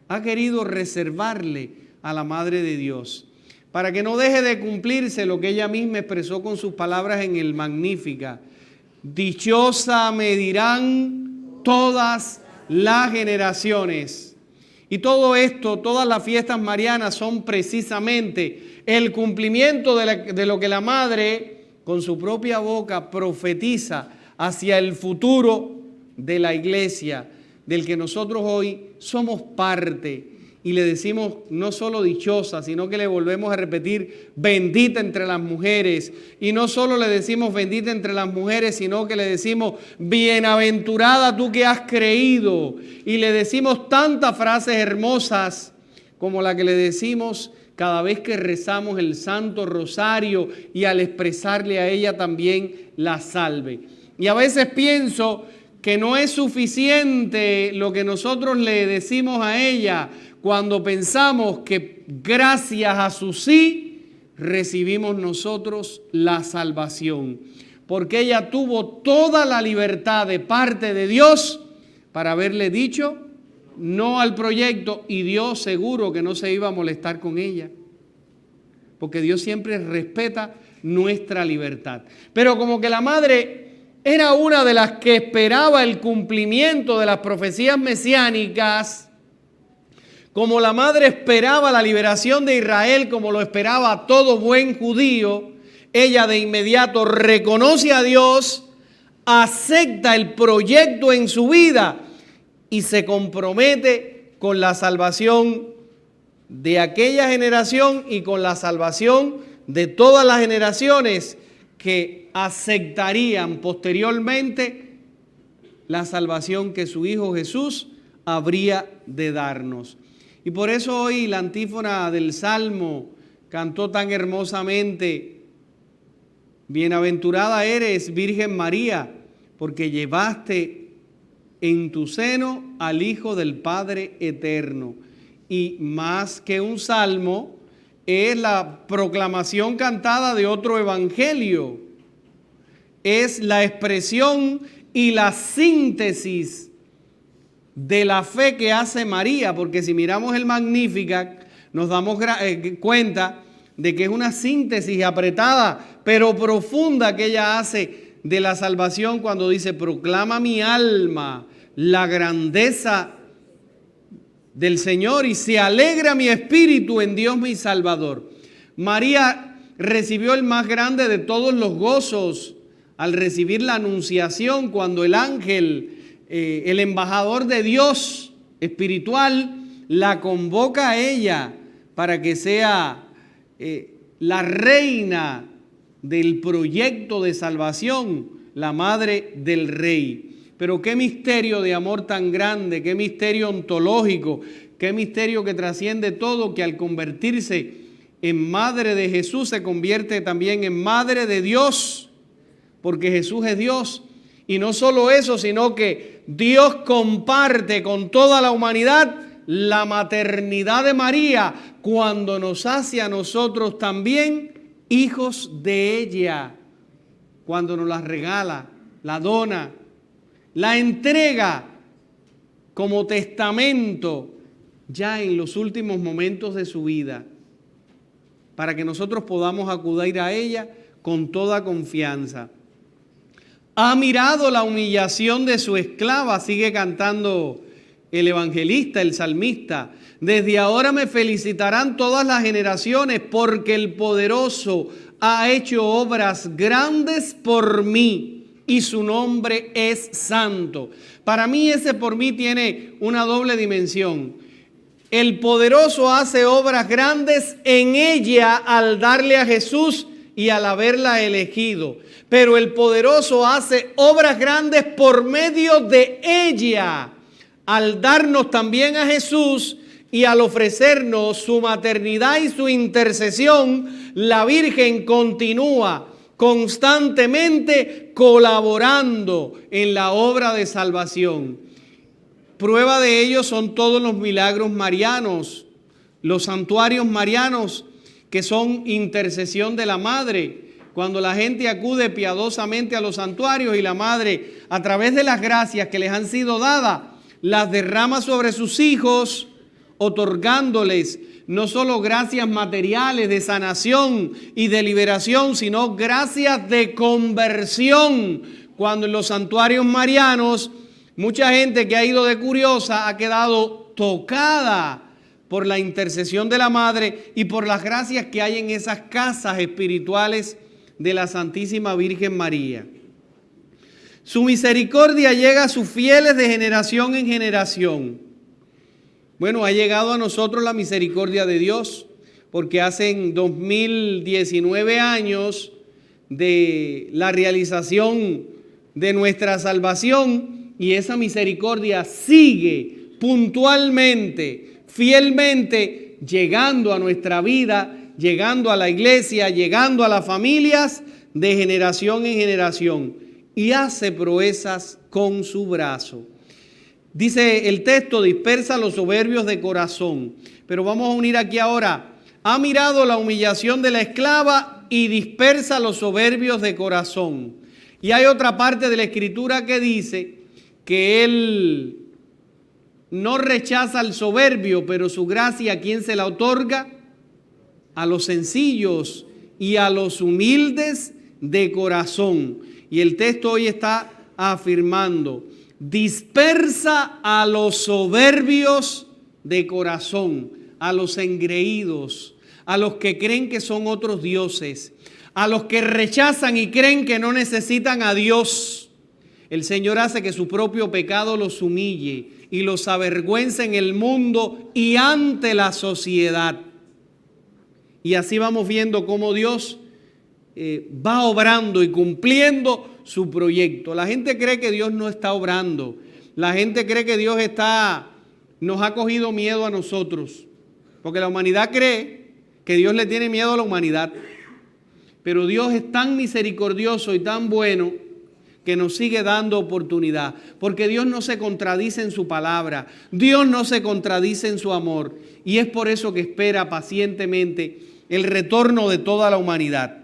ha querido reservarle a la Madre de Dios, para que no deje de cumplirse lo que ella misma expresó con sus palabras en el Magnífica. Dichosa me dirán todas las generaciones. Y todo esto, todas las fiestas marianas son precisamente el cumplimiento de lo que la Madre con su propia boca profetiza hacia el futuro de la iglesia, del que nosotros hoy somos parte. Y le decimos no solo dichosa, sino que le volvemos a repetir bendita entre las mujeres. Y no solo le decimos bendita entre las mujeres, sino que le decimos bienaventurada tú que has creído. Y le decimos tantas frases hermosas como la que le decimos cada vez que rezamos el Santo Rosario y al expresarle a ella también la salve. Y a veces pienso que no es suficiente lo que nosotros le decimos a ella cuando pensamos que gracias a su sí recibimos nosotros la salvación. Porque ella tuvo toda la libertad de parte de Dios para haberle dicho no al proyecto, y Dios seguro que no se iba a molestar con ella. Porque Dios siempre respeta nuestra libertad. Pero como que la madre era una de las que esperaba el cumplimiento de las profecías mesiánicas, como la madre esperaba la liberación de Israel, como lo esperaba todo buen judío, ella de inmediato reconoce a Dios, acepta el proyecto en su vida y se compromete con la salvación de aquella generación y con la salvación de todas las generaciones que aceptarían posteriormente la salvación que su Hijo Jesús habría de darnos. Y por eso hoy la antífona del Salmo cantó tan hermosamente: bienaventurada eres, Virgen María, porque llevaste en tu seno al Hijo del Padre eterno. Y más que un salmo, es la proclamación cantada de otro evangelio. Es la expresión y la síntesis de la fe que hace María, porque si miramos el Magníficat nos damos cuenta de que es una síntesis apretada pero profunda que ella hace de la salvación cuando dice: proclama mi alma la grandeza del Señor y se alegra mi espíritu en Dios mi Salvador. María recibió el más grande de todos los gozos al recibir la anunciación, cuando el ángel, el embajador de Dios espiritual, la convoca a ella para que sea la reina del proyecto de salvación, la madre del Rey. Pero qué misterio de amor tan grande, qué misterio ontológico, qué misterio que trasciende todo, que al convertirse en madre de Jesús se convierte también en madre de Dios, porque Jesús es Dios. Y no solo eso, sino que Dios comparte con toda la humanidad la maternidad de María cuando nos hace a nosotros también hijos de ella, cuando nos la regala, la dona, la entrega como testamento ya en los últimos momentos de su vida, para que nosotros podamos acudir a ella con toda confianza. Ha mirado la humillación de su esclava, sigue cantando el evangelista, el salmista. Desde ahora me felicitarán todas las generaciones, porque el poderoso ha hecho obras grandes por mí y su nombre es santo. Para mí ese por mí tiene una doble dimensión. El poderoso hace obras grandes en ella al darle a Jesús y al haberla elegido. Pero el poderoso hace obras grandes por medio de ella, al darnos también a Jesús y al ofrecernos su maternidad y su intercesión. La Virgen continúa constantemente colaborando en la obra de salvación. Prueba de ello son todos los milagros marianos, los santuarios marianos, que son intercesión de la Madre. Cuando la gente acude piadosamente a los santuarios y la Madre, a través de las gracias que les han sido dadas, las derrama sobre sus hijos, otorgándoles no solo gracias materiales de sanación y de liberación, sino gracias de conversión. Cuando en los santuarios marianos, mucha gente que ha ido de curiosa ha quedado tocada por la intercesión de la Madre y por las gracias que hay en esas casas espirituales de la Santísima Virgen María. Su misericordia llega a sus fieles de generación en generación. Bueno, ha llegado a nosotros la misericordia de Dios, porque hace 2019 años de la realización de nuestra salvación, y esa misericordia sigue puntualmente, fielmente, llegando a nuestra vida, llegando a la iglesia, llegando a las familias de generación en generación, y hace proezas con su brazo. Dice el texto, dispersa a los soberbios de corazón. Pero vamos a unir aquí ahora, ha mirado la humillación de la esclava y dispersa a los soberbios de corazón. Y hay otra parte de la Escritura que dice que Él no rechaza al soberbio, pero su gracia, ¿a quién se la otorga? A los sencillos y a los humildes de corazón. Y el texto hoy está afirmando, dispersa a los soberbios de corazón, a los engreídos, a los que creen que son otros dioses, a los que rechazan y creen que no necesitan a Dios. El Señor hace que su propio pecado los humille y los avergüence en el mundo y ante la sociedad. Y así vamos viendo cómo Dios va obrando y cumpliendo su proyecto. La gente cree que Dios no está obrando. La gente cree que Dios nos ha cogido miedo a nosotros. Porque la humanidad cree que Dios le tiene miedo a la humanidad. Pero Dios es tan misericordioso y tan bueno que nos sigue dando oportunidad. Porque Dios no se contradice en su palabra. Dios no se contradice en su amor. Y es por eso que espera pacientemente el retorno de toda la humanidad.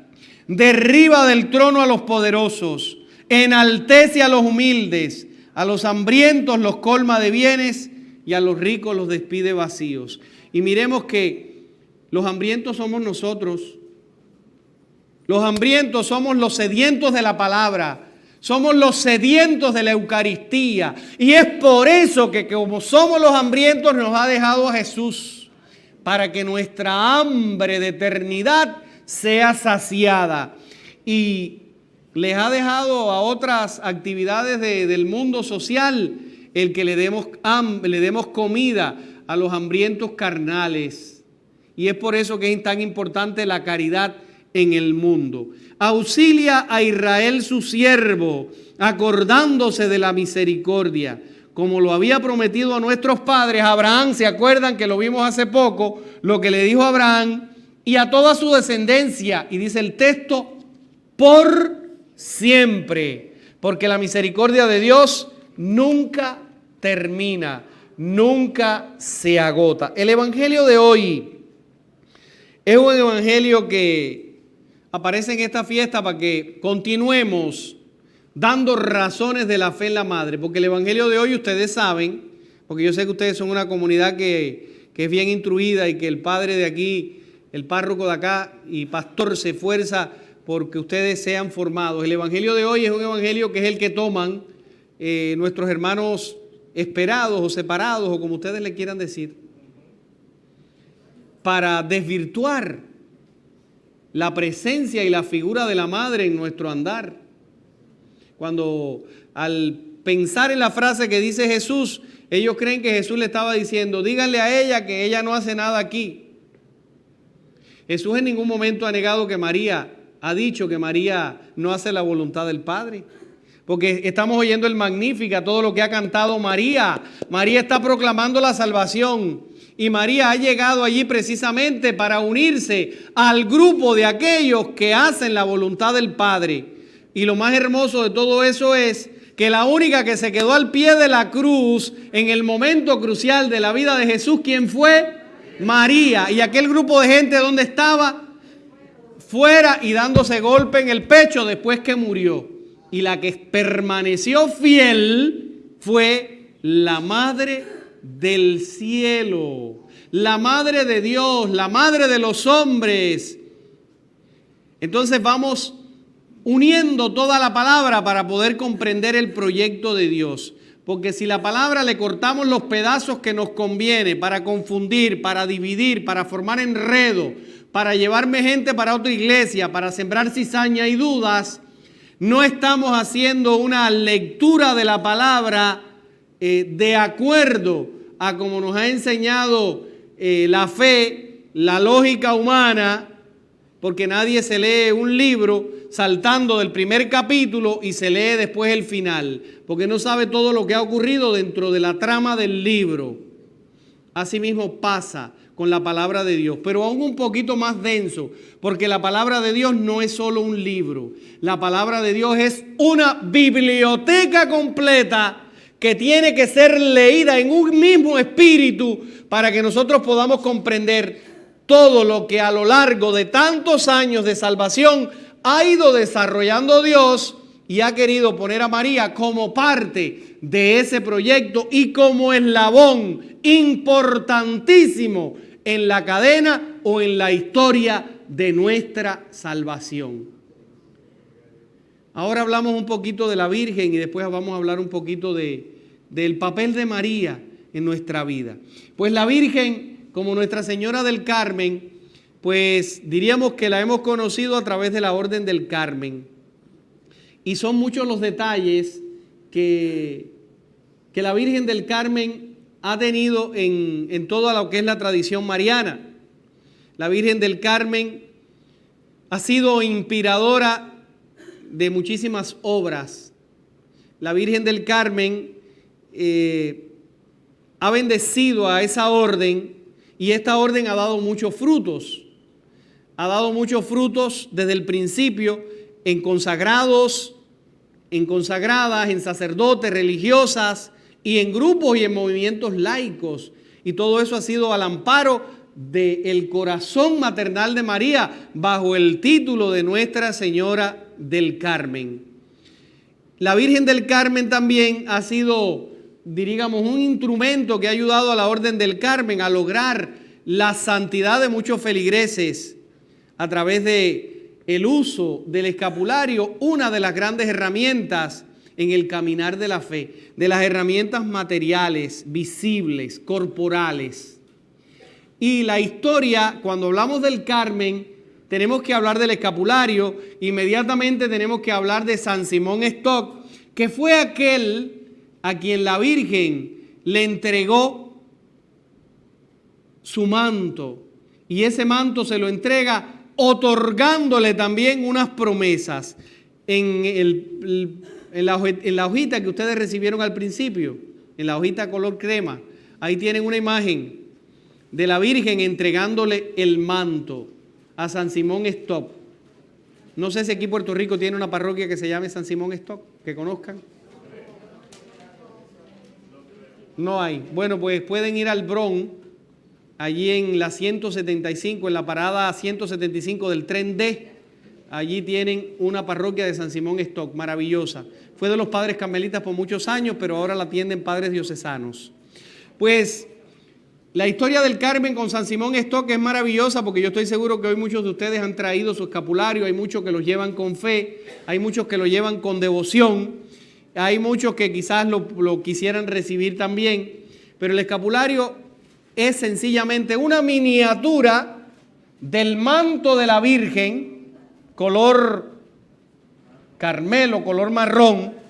Derriba del trono a los poderosos, enaltece a los humildes, a los hambrientos los colma de bienes y a los ricos los despide vacíos. Y miremos que los hambrientos somos nosotros. Los hambrientos somos los sedientos de la palabra, somos los sedientos de la Eucaristía. Y es por eso que como somos los hambrientos nos ha dejado a Jesús, para que nuestra hambre de eternidad sea saciada. Y les ha dejado a otras actividades del mundo social el que le demos comida a los hambrientos carnales. Y es por eso que es tan importante la caridad en el mundo. Auxilia a Israel su siervo, acordándose de la misericordia, como lo había prometido a nuestros padres. Abraham, ¿se acuerdan que lo vimos hace poco? Lo que le dijo a Abraham y a toda su descendencia. Y dice el texto, por siempre. Porque la misericordia de Dios nunca termina, nunca se agota. El evangelio de hoy es un evangelio que aparece en esta fiesta para que continuemos dando razones de la fe en la madre. Porque el evangelio de hoy, ustedes saben, porque yo sé que ustedes son una comunidad que es bien instruida y que el padre de aquí, el párroco de acá y pastor se esfuerza porque ustedes sean formados. El evangelio de hoy es un evangelio que es el que toman nuestros hermanos esperados o separados o como ustedes le quieran decir, para desvirtuar la presencia y la figura de la madre en nuestro andar. Cuando al pensar en la frase que dice Jesús, ellos creen que Jesús le estaba diciendo, díganle a ella que ella no hace nada aquí. Jesús en ningún momento ha negado que María, ha dicho que María no hace la voluntad del Padre. Porque estamos oyendo el Magnífica, todo lo que ha cantado María. María está proclamando la salvación. Y María ha llegado allí precisamente para unirse al grupo de aquellos que hacen la voluntad del Padre. Y lo más hermoso de todo eso es que la única que se quedó al pie de la cruz en el momento crucial de la vida de Jesús, ¿quién fue? María. Y aquel grupo de gente, ¿dónde estaba? Fuera y dándose golpe en el pecho después que murió. Y la que permaneció fiel fue la Madre del cielo, la Madre de Dios, la Madre de los hombres. Entonces vamos uniendo toda la palabra para poder comprender el proyecto de Dios. Porque si la palabra le cortamos los pedazos que nos conviene para confundir, para dividir, para formar enredo, para llevarme gente para otra iglesia, para sembrar cizaña y dudas, no estamos haciendo una lectura de la palabra de acuerdo a como nos ha enseñado la fe, la lógica humana, porque nadie se lee un libro saltando del primer capítulo y se lee después el final, porque no sabe todo lo que ha ocurrido dentro de la trama del libro. Asimismo pasa con la palabra de Dios, pero aún un poquito más denso, porque la palabra de Dios no es solo un libro. La palabra de Dios es una biblioteca completa que tiene que ser leída en un mismo espíritu para que nosotros podamos comprender todo lo que a lo largo de tantos años de salvación ha ido desarrollando Dios y ha querido poner a María como parte de ese proyecto y como eslabón importantísimo en la cadena o en la historia de nuestra salvación. Ahora hablamos un poquito de la Virgen y después vamos a hablar un poquito del papel de María en nuestra vida. Pues la Virgen, como Nuestra Señora del Carmen, pues diríamos que la hemos conocido a través de la Orden del Carmen. Y son muchos los detalles que la Virgen del Carmen ha tenido en toda lo que es la tradición mariana. La Virgen del Carmen ha sido inspiradora de muchísimas obras. La Virgen del Carmen ha bendecido a esa orden y esta orden ha dado muchos frutos. Ha dado muchos frutos desde el principio en consagrados, en consagradas, en sacerdotes, religiosas y en grupos y en movimientos laicos. Y todo eso ha sido al amparo del corazón maternal de María bajo el título de Nuestra Señora del Carmen. La Virgen del Carmen también ha sido, diríamos, un instrumento que ha ayudado a la Orden del Carmen a lograr la santidad de muchos feligreses a través de el uso del escapulario, una de las grandes herramientas en el caminar de la fe, de las herramientas materiales, visibles, corporales. Y la historia, cuando hablamos del Carmen, tenemos que hablar del escapulario, inmediatamente tenemos que hablar de San Simón Stock, que fue aquel a quien la Virgen le entregó su manto, y ese manto se lo entrega otorgándole también unas promesas. En la hojita que ustedes recibieron al principio, en la hojita color crema, ahí tienen una imagen de la Virgen entregándole el manto a San Simón Stock. No sé si aquí Puerto Rico tiene una parroquia que se llame San Simón Stock, que conozcan. No hay. Bueno, pues pueden ir al Bronx, allí en la 175, en la parada 175 del tren D. Allí tienen una parroquia de San Simón Stock, maravillosa. Fue de los padres carmelitas por muchos años, pero ahora la atienden padres diocesanos. Pues la historia del Carmen con San Simón Stock es maravillosa, porque yo estoy seguro que hoy muchos de ustedes han traído su escapulario, hay muchos que lo llevan con fe, hay muchos que lo llevan con devoción, hay muchos que quizás lo quisieran recibir también, pero el escapulario es sencillamente una miniatura del manto de la Virgen, color carmelo, color marrón,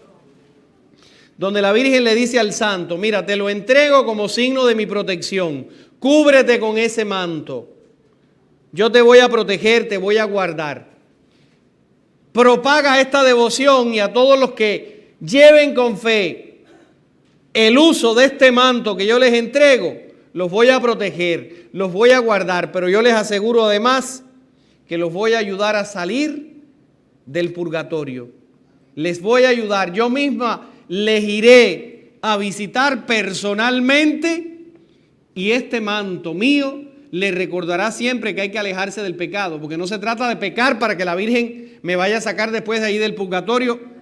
donde la Virgen le dice al santo: mira, te lo entrego como signo de mi protección, cúbrete con ese manto, yo te voy a proteger, te voy a guardar. Propaga esta devoción, y a todos los que lleven con fe el uso de este manto que yo les entrego, los voy a proteger, los voy a guardar, pero yo les aseguro además que los voy a ayudar a salir del purgatorio. Les voy a ayudar, yo misma les iré a visitar personalmente, y este manto mío les recordará siempre que hay que alejarse del pecado, porque no se trata de pecar para que la Virgen me vaya a sacar después de ahí del purgatorio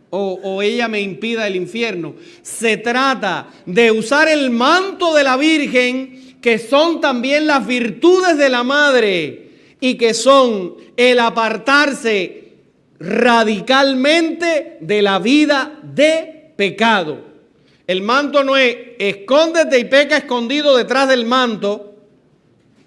o ella me impida el infierno. Se trata de usar el manto de la Virgen, que son también las virtudes de la Madre, y que son el apartarse radicalmente de la vida de pecado. El manto no es escóndete y peca escondido detrás del manto.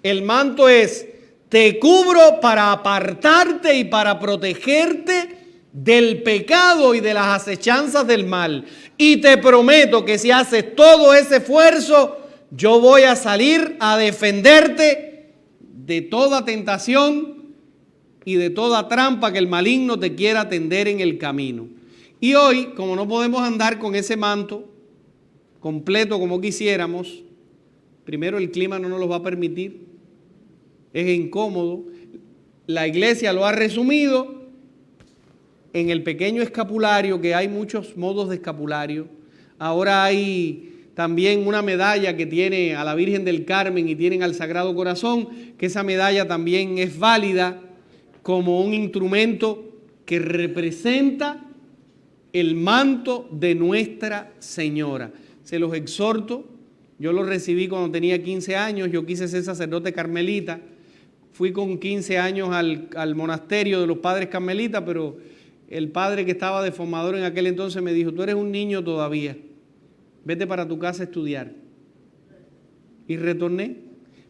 El manto es: te cubro para apartarte y para protegerte del pecado y de las acechanzas del mal. Y te prometo que si haces todo ese esfuerzo, yo voy a salir a defenderte de toda tentación y de toda trampa que el maligno te quiera tender en el camino. Y hoy, como no podemos andar con ese manto completo como quisiéramos, primero el clima no nos lo va a permitir, es incómodo. La iglesia lo ha resumido en el pequeño escapulario, que hay muchos modos de escapulario. Ahora hay también una medalla que tiene a la Virgen del Carmen y tienen al Sagrado Corazón, que esa medalla también es válida como un instrumento que representa el manto de Nuestra Señora. Se los exhorto, yo lo recibí cuando tenía 15 años, yo quise ser sacerdote carmelita, fui con 15 años al monasterio de los padres carmelitas, pero el padre que estaba de formador en aquel entonces me dijo: tú eres un niño todavía, vete para tu casa a estudiar. Y retorné,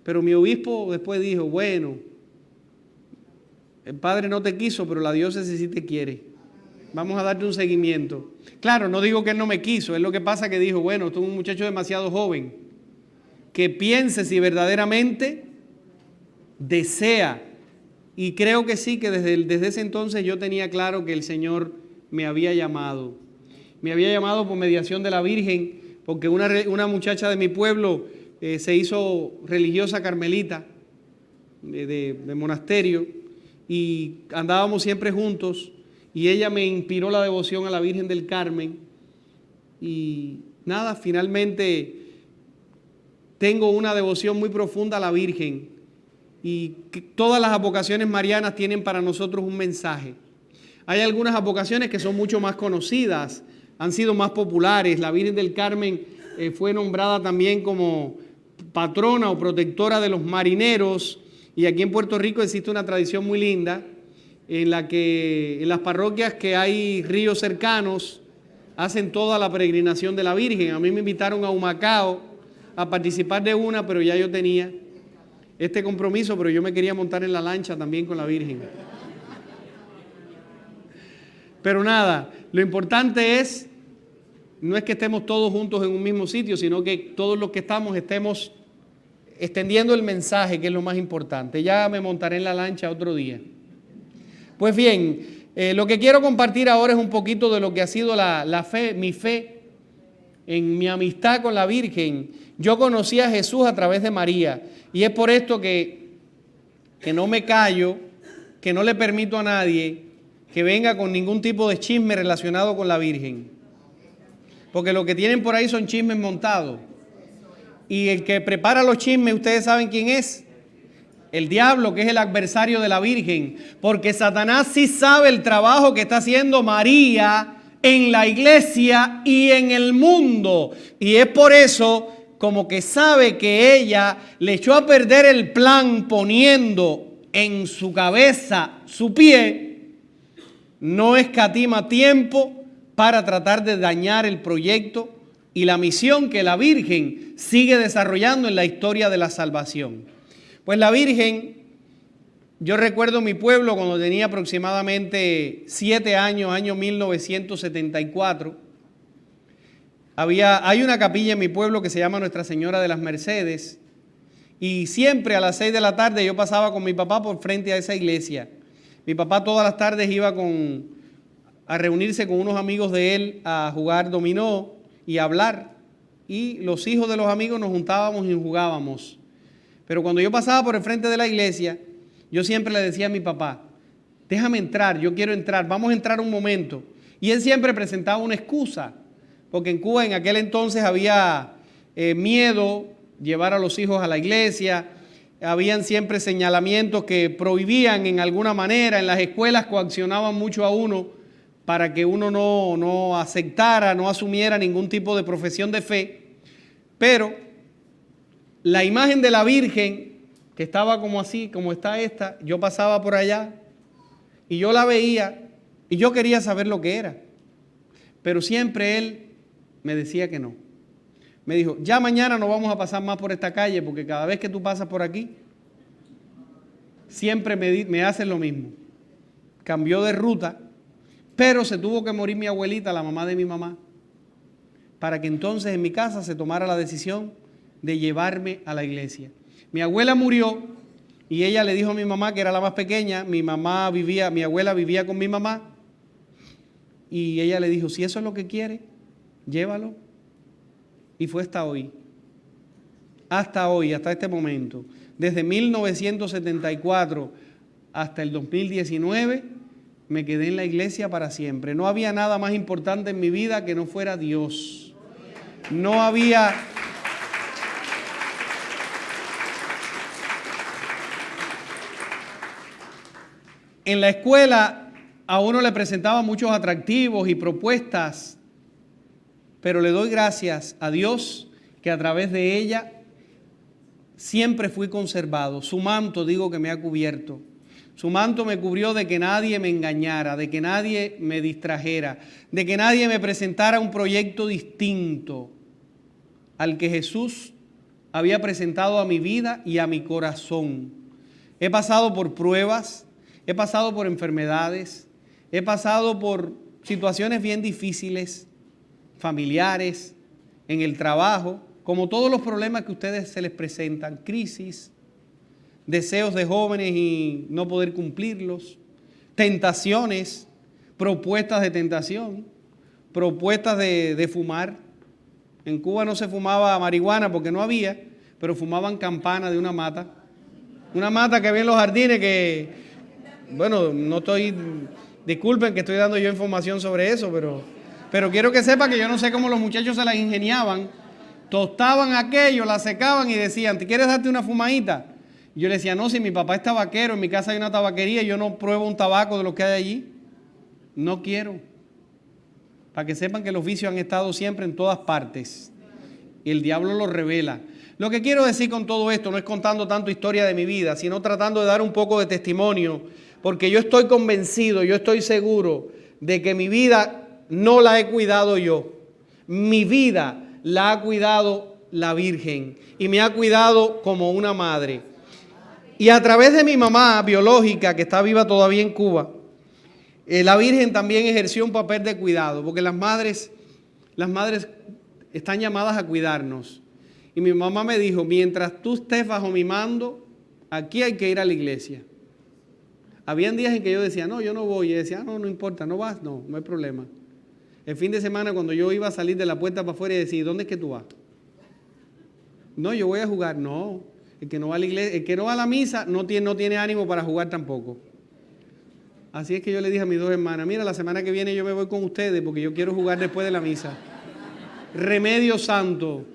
pero mi obispo después dijo: bueno, el padre no te quiso, pero la diócesis sí te quiere. Vamos a darte un seguimiento. Claro, no digo que él no me quiso, es lo que pasa que dijo: bueno, tú eres un muchacho demasiado joven, que piense si verdaderamente desea. Y creo que sí, que desde ese entonces yo tenía claro que el Señor me había llamado. Me había llamado por mediación de la Virgen, porque una muchacha de mi pueblo se hizo religiosa carmelita de monasterio, y andábamos siempre juntos, y ella me inspiró la devoción a la Virgen del Carmen. Y nada, finalmente tengo una devoción muy profunda a la Virgen, y que todas las advocaciones marianas tienen para nosotros un mensaje. Hay algunas advocaciones que son mucho más conocidas, han sido más populares. La Virgen del Carmen fue nombrada también como patrona o protectora de los marineros, y aquí en Puerto Rico existe una tradición muy linda en la que en las parroquias que hay ríos cercanos hacen toda la peregrinación de la Virgen. A mí me invitaron a Humacao a participar de una, pero ya yo tenía este compromiso, pero yo me quería montar en la lancha también con la Virgen. Pero nada, lo importante no es que estemos todos juntos en un mismo sitio, sino que todos los que estemos extendiendo el mensaje, que es lo más importante. Ya me montaré en la lancha otro día. Pues bien, lo que quiero compartir ahora es un poquito de lo que ha sido la fe, mi fe en mi amistad con la Virgen. Yo conocí a Jesús a través de María y es por esto que no me callo, que no le permito a nadie que venga con ningún tipo de chisme relacionado con la Virgen. Porque lo que tienen por ahí son chismes montados. Y el que prepara los chismes, ustedes saben quién es. El diablo, que es el adversario de la Virgen. Porque Satanás sí sabe el trabajo que está haciendo María en la iglesia y en el mundo. Y es por eso como que sabe que ella le echó a perder el plan poniendo en su cabeza su pie, no escatima tiempo para tratar de dañar el proyecto y la misión que la Virgen sigue desarrollando en la historia de la salvación. Pues la Virgen, yo recuerdo mi pueblo cuando tenía aproximadamente 7 años, año 1974. Hay una capilla en mi pueblo que se llama Nuestra Señora de las Mercedes. Y siempre a las 6 de la tarde yo pasaba con mi papá por frente a esa iglesia. Mi papá todas las tardes iba a reunirse con unos amigos de él a jugar dominó y a hablar. Y los hijos de los amigos nos juntábamos y jugábamos. Pero cuando yo pasaba por el frente de la iglesia, yo siempre le decía a mi papá, déjame entrar, yo quiero entrar, vamos a entrar un momento. Y él siempre presentaba una excusa, porque en Cuba en aquel entonces había miedo llevar a los hijos a la iglesia, habían siempre señalamientos que prohibían en alguna manera, en las escuelas coaccionaban mucho a uno para que uno no aceptara, no asumiera ningún tipo de profesión de fe, pero la imagen de la Virgen, que estaba como así, como está esta, yo pasaba por allá y yo la veía y yo quería saber lo que era, pero siempre él me decía que no. Me dijo, ya mañana no vamos a pasar más por esta calle porque cada vez que tú pasas por aquí, siempre me hacen lo mismo. Cambió de ruta, pero se tuvo que morir mi abuelita, la mamá de mi mamá, para que entonces en mi casa se tomara la decisión de llevarme a la iglesia. Mi abuela murió y ella le dijo a mi mamá, que era la más pequeña, mi abuela vivía con mi mamá, y ella le dijo, si eso es lo que quiere, llévalo. Y fue hasta hoy, hasta este momento. Desde 1974 hasta el 2019 me quedé en la iglesia para siempre. No había nada más importante en mi vida que no fuera Dios. No había... En la escuela a uno le presentaba muchos atractivos y propuestas, pero le doy gracias a Dios que a través de ella siempre fui conservado. Su manto, digo, que me ha cubierto. Su manto me cubrió de que nadie me engañara, de que nadie me distrajera, de que nadie me presentara un proyecto distinto al que Jesús había presentado a mi vida y a mi corazón. He pasado por pruebas, he pasado por enfermedades, he pasado por situaciones bien difíciles, familiares, en el trabajo, como todos los problemas que a ustedes se les presentan, crisis, deseos de jóvenes y no poder cumplirlos, tentaciones, propuestas de tentación, propuestas de fumar. En Cuba no se fumaba marihuana porque no había, pero fumaban campana de una mata que había en los jardines que, bueno, disculpen que estoy dando yo información sobre eso, pero quiero que sepa que yo no sé cómo los muchachos se las ingeniaban, tostaban aquello, la secaban y decían, ¿te quieres darte una fumadita? Yo le decía, no, si mi papá es tabaquero, en mi casa hay una tabaquería, yo no pruebo un tabaco de lo que hay allí, no quiero. Para que sepan que los vicios han estado siempre en todas partes y el diablo los revela. Lo que quiero decir con todo esto no es contando tanto historia de mi vida, sino tratando de dar un poco de testimonio, porque yo estoy convencido, yo estoy seguro de que mi vida no la he cuidado yo. Mi vida la ha cuidado la Virgen y me ha cuidado como una madre. Y a través de mi mamá biológica, que está viva todavía en Cuba, la Virgen también ejerció un papel de cuidado, porque las madres están llamadas a cuidarnos. Y mi mamá me dijo, mientras tú estés bajo mi mando, aquí hay que ir a la iglesia. Habían días en que yo decía, no, yo no voy. Y ella decía, no, no importa, no vas, no hay problema. El fin de semana cuando yo iba a salir de la puerta para afuera y decía, ¿dónde es que tú vas? No, yo voy a jugar. No, el que no va a la iglesia, el que no va a la misa no tiene ánimo para jugar tampoco. Así es que yo le dije a mis dos hermanas, mira, la semana que viene yo me voy con ustedes porque yo quiero jugar después de la misa. Remedio santo.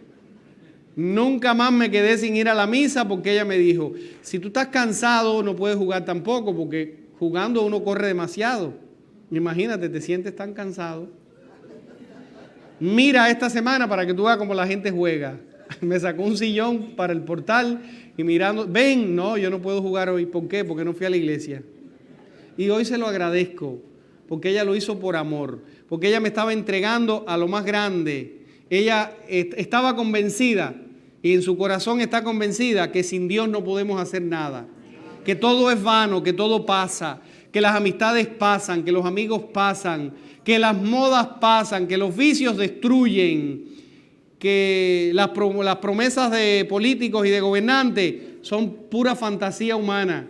Nunca más me quedé sin ir a la misa porque ella me dijo, si tú estás cansado no puedes jugar tampoco porque jugando uno corre demasiado. Imagínate, te sientes tan cansado. Mira esta semana para que tú veas cómo la gente juega. Me sacó un sillón para el portal y mirando, ven, no, yo no puedo jugar hoy. ¿Por qué? Porque no fui a la iglesia. Y hoy se lo agradezco porque ella lo hizo por amor, porque ella me estaba entregando a lo más grande. Ella estaba convencida y en su corazón está convencida que sin Dios no podemos hacer nada, que todo es vano, que todo pasa, que las amistades pasan, que los amigos pasan, que las modas pasan, que los vicios destruyen, que las promesas de políticos y de gobernantes son pura fantasía humana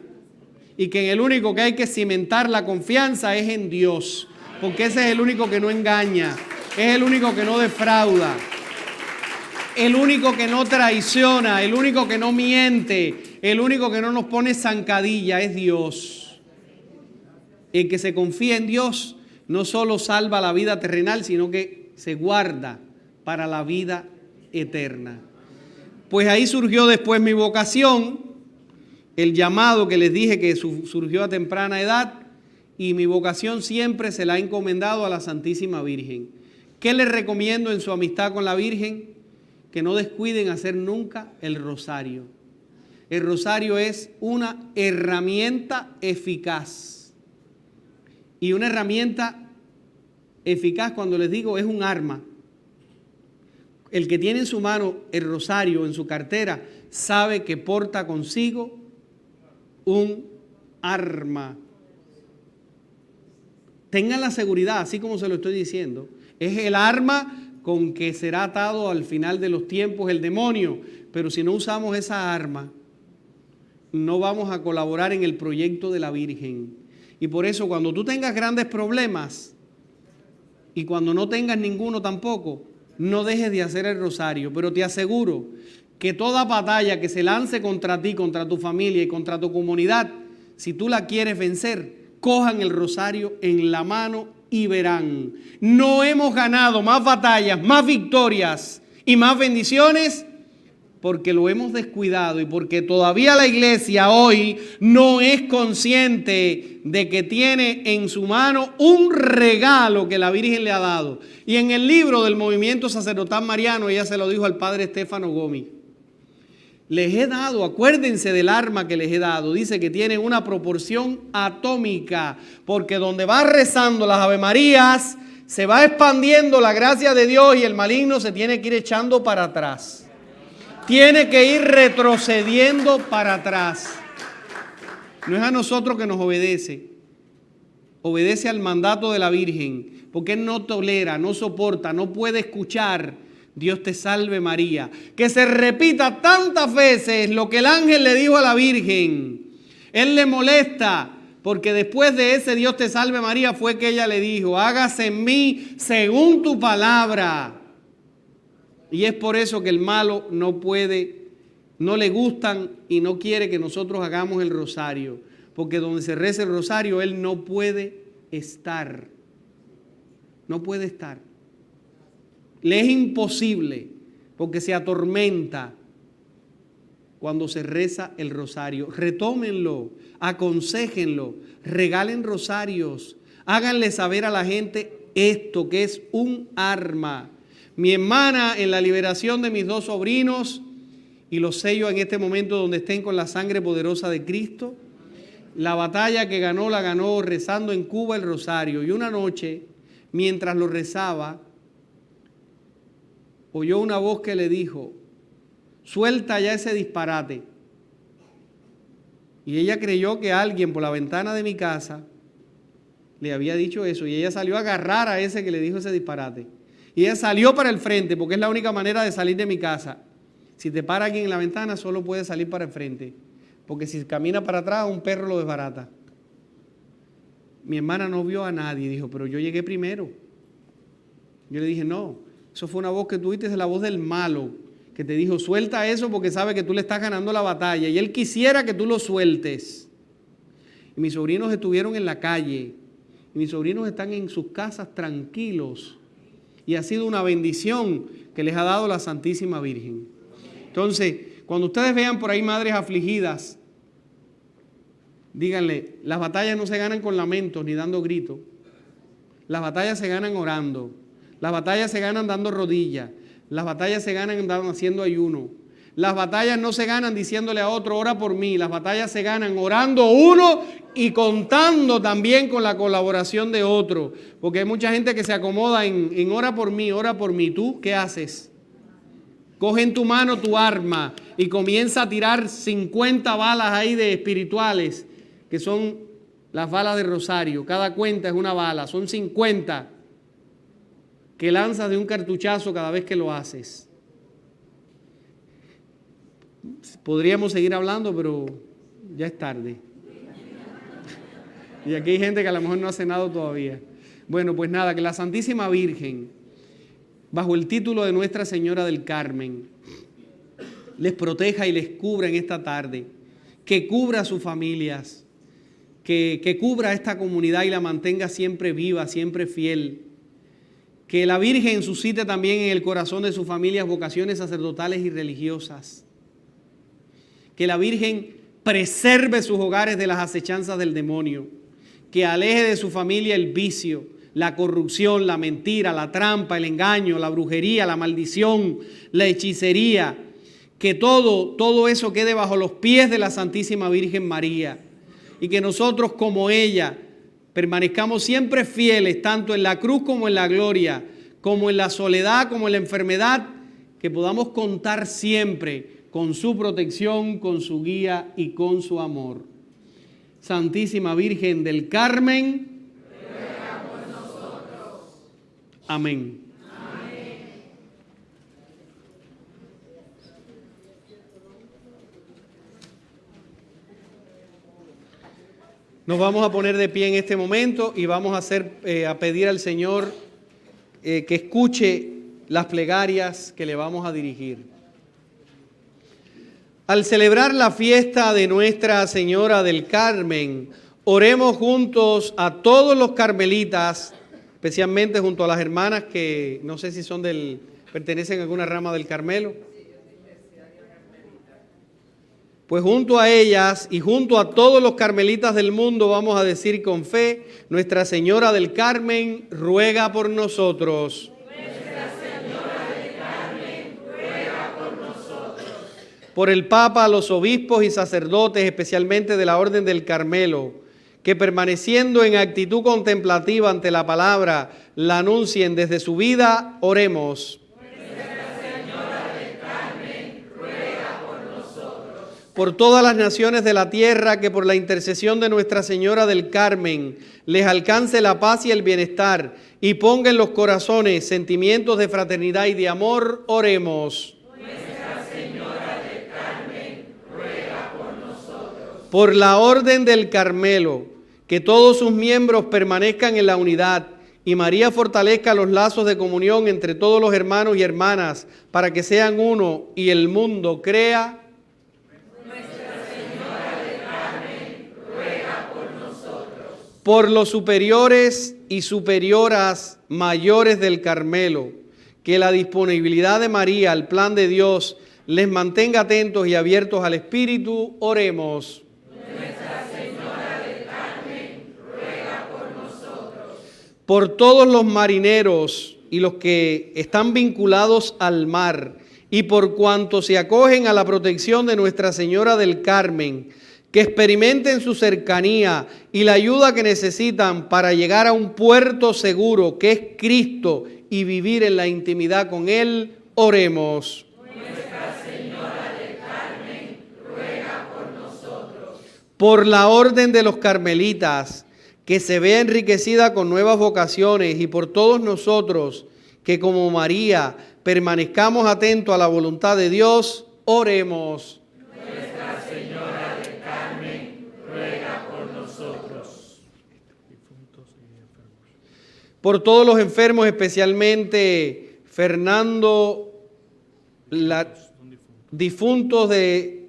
y que en el único que hay que cimentar la confianza es en Dios, porque ese es el único que no engaña, es el único que no defrauda, el único que no traiciona, el único que no miente, el único que no nos pone zancadilla, es Dios. El que se confía en Dios no solo salva la vida terrenal, sino que se guarda para la vida eterna. Pues ahí surgió después mi vocación, el llamado que les dije que surgió a temprana edad, y mi vocación siempre se la ha encomendado a la Santísima Virgen. ¿Qué les recomiendo en su amistad con la Virgen? Que no descuiden hacer nunca el rosario. El rosario es una herramienta eficaz. Y una herramienta eficaz, cuando les digo, es un arma. El que tiene en su mano el rosario, en su cartera, sabe que porta consigo un arma. Tengan la seguridad, así como se lo estoy diciendo, es el arma con que será atado al final de los tiempos el demonio. Pero si no usamos esa arma, no vamos a colaborar en el proyecto de la Virgen. Y por eso cuando tú tengas grandes problemas y cuando no tengas ninguno tampoco, no dejes de hacer el rosario. Pero te aseguro que toda batalla que se lance contra ti, contra tu familia y contra tu comunidad, si tú la quieres vencer, cojan el rosario en la mano y verán. No hemos ganado más batallas, más victorias y más bendiciones porque lo hemos descuidado y porque todavía la iglesia hoy no es consciente de que tiene en su mano un regalo que la Virgen le ha dado. Y en el libro del Movimiento Sacerdotal Mariano, ella se lo dijo al padre Stefano Gomi. Les he dado, acuérdense del arma que les he dado, dice que tiene una proporción atómica, porque donde va rezando las Ave Marías, se va expandiendo la gracia de Dios y el maligno se tiene que ir echando para atrás. Tiene que ir retrocediendo para atrás. No es a nosotros que nos obedece, obedece al mandato de la Virgen, porque Él no tolera, no soporta, no puede escuchar. Dios te salve María. Que se repita tantas veces lo que el ángel le dijo a la Virgen. Él le molesta porque después de ese Dios te salve María fue que ella le dijo, hágase en mí según tu palabra. Y es por eso que el malo no puede, no le gustan y no quiere que nosotros hagamos el rosario. Porque donde se reza el rosario, él no puede estar. No puede estar. Le es imposible porque se atormenta cuando se reza el rosario. Retómenlo, aconséjenlo, regalen rosarios, háganle saber a la gente esto que es un arma. Mi hermana en la liberación de mis dos sobrinos, y los sello en este momento donde estén con la sangre poderosa de Cristo, la batalla que ganó la ganó rezando en Cuba el rosario. Y una noche, mientras lo rezaba, oyó una voz que le dijo, suelta ya ese disparate. Y ella creyó que alguien por la ventana de mi casa le había dicho eso. Y ella salió a agarrar a ese que le dijo ese disparate. Y ella salió para el frente porque es la única manera de salir de mi casa. Si te para alguien en la ventana, solo puede salir para el frente, porque si camina para atrás, un perro lo desbarata. Mi hermana no vio a nadie, dijo, pero yo llegué primero. Yo le dije, no, eso fue una voz que tú oíste, es la voz del malo, que te dijo, suelta eso porque sabe que tú le estás ganando la batalla y él quisiera que tú lo sueltes. Y mis sobrinos estuvieron en la calle, y mis sobrinos están en sus casas tranquilos, y ha sido una bendición que les ha dado la Santísima Virgen. Entonces, cuando ustedes vean por ahí madres afligidas, díganle, las batallas no se ganan con lamentos ni dando gritos. Las batallas se ganan orando. Las batallas se ganan dando rodillas. Las batallas se ganan haciendo ayuno. Las batallas no se ganan diciéndole a otro, ora por mí. Las batallas se ganan orando uno y contando también con la colaboración de otro. Porque hay mucha gente que se acomoda en ora por mí, ora por mí. ¿Tú qué haces? Coge en tu mano tu arma y comienza a tirar 50 balas ahí de espirituales, que son las balas de rosario. Cada cuenta es una bala, son 50 que lanzas de un cartuchazo cada vez que lo haces. Podríamos seguir hablando, pero ya es tarde. Y aquí hay gente que a lo mejor no ha cenado todavía. Bueno, pues nada, que la Santísima Virgen, bajo el título de Nuestra Señora del Carmen, les proteja y les cubra en esta tarde, que cubra a sus familias, que cubra a esta comunidad y la mantenga siempre viva, siempre fiel. Que la Virgen suscite también en el corazón de sus familias vocaciones sacerdotales y religiosas. Que la Virgen preserve sus hogares de las acechanzas del demonio. Que aleje de su familia el vicio, la corrupción, la mentira, la trampa, el engaño, la brujería, la maldición, la hechicería. Que todo eso quede bajo los pies de la Santísima Virgen María. Y que nosotros como ella permanezcamos siempre fieles, tanto en la cruz como en la gloria, como en la soledad, como en la enfermedad, que podamos contar siempre con su protección, con su guía y con su amor. Santísima Virgen del Carmen, ruega por nosotros. Amén. Nos vamos a poner de pie en este momento y vamos a pedir al Señor que escuche las plegarias que le vamos a dirigir. Al celebrar la fiesta de Nuestra Señora del Carmen, oremos juntos a todos los carmelitas, especialmente junto a las hermanas que no sé si pertenecen a alguna rama del Carmelo. Pues junto a ellas y junto a todos los carmelitas del mundo vamos a decir con fe, Nuestra Señora del Carmen ruega por nosotros. Nuestra Señora del Carmen ruega por nosotros. Por el Papa, los obispos y sacerdotes, especialmente de la Orden del Carmelo, que permaneciendo en actitud contemplativa ante la palabra, la anuncien desde su vida, oremos. Por todas las naciones de la tierra, que por la intercesión de Nuestra Señora del Carmen les alcance la paz y el bienestar y ponga en los corazones sentimientos de fraternidad y de amor, oremos. Nuestra Señora del Carmen, ruega por nosotros. Por la Orden del Carmelo, que todos sus miembros permanezcan en la unidad y María fortalezca los lazos de comunión entre todos los hermanos y hermanas para que sean uno y el mundo crea. Por los superiores y superioras mayores del Carmelo, que la disponibilidad de María al plan de Dios les mantenga atentos y abiertos al Espíritu, oremos. Nuestra Señora del Carmen, ruega por nosotros. Por todos los marineros y los que están vinculados al mar, y por cuantos se acogen a la protección de Nuestra Señora del Carmen, que experimenten su cercanía y la ayuda que necesitan para llegar a un puerto seguro que es Cristo y vivir en la intimidad con Él, oremos. Nuestra Señora del Carmen, ruega por nosotros. Por la Orden de los Carmelitas, que se vea enriquecida con nuevas vocaciones, y por todos nosotros, que como María permanezcamos atentos a la voluntad de Dios, Oremos. Por todos los enfermos, especialmente difuntos de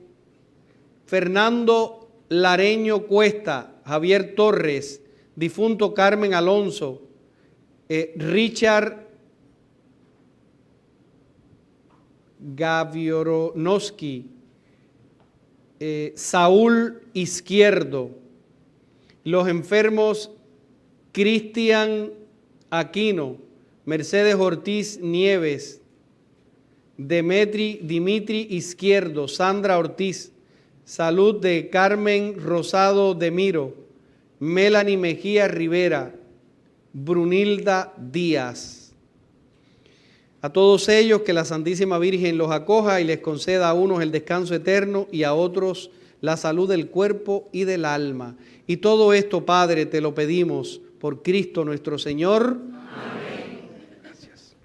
Fernando Lareño Cuesta, Javier Torres, difunto Carmen Alonso, Richard Gavioronowski, Saúl Izquierdo, los enfermos Cristian Aquino, Mercedes Ortiz Nieves, Dimitri Izquierdo, Sandra Ortiz, salud de Carmen Rosado de Miro, Melanie Mejía Rivera, Brunilda Díaz. A todos ellos que la Santísima Virgen los acoja y les conceda a unos el descanso eterno y a otros la salud del cuerpo y del alma. Y todo esto, Padre, te lo pedimos por Cristo nuestro Señor. Amén. Gracias.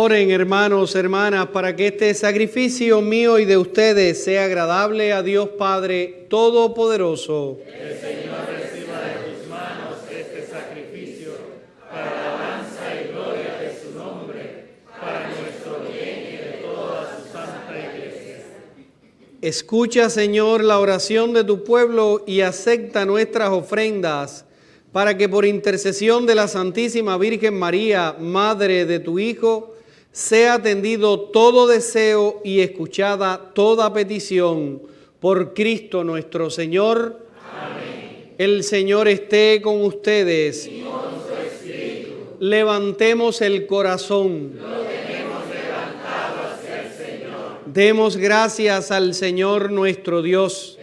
Oren, hermanos, hermanas, para que este sacrificio mío y de ustedes sea agradable a Dios Padre Todopoderoso. El Señor reciba de tus manos este sacrificio para alabanza y gloria de su nombre, para nuestro bien y de toda su santa iglesia. Escucha, Señor, la oración de tu pueblo y acepta nuestras ofrendas, para que por intercesión de la Santísima Virgen María, Madre de tu Hijo, sea atendido todo deseo y escuchada toda petición. Por Cristo nuestro Señor. Amén. El Señor esté con ustedes. Y con su espíritu. Levantemos el corazón. Lo tenemos levantado hacia el Señor. Demos gracias al Señor nuestro Dios.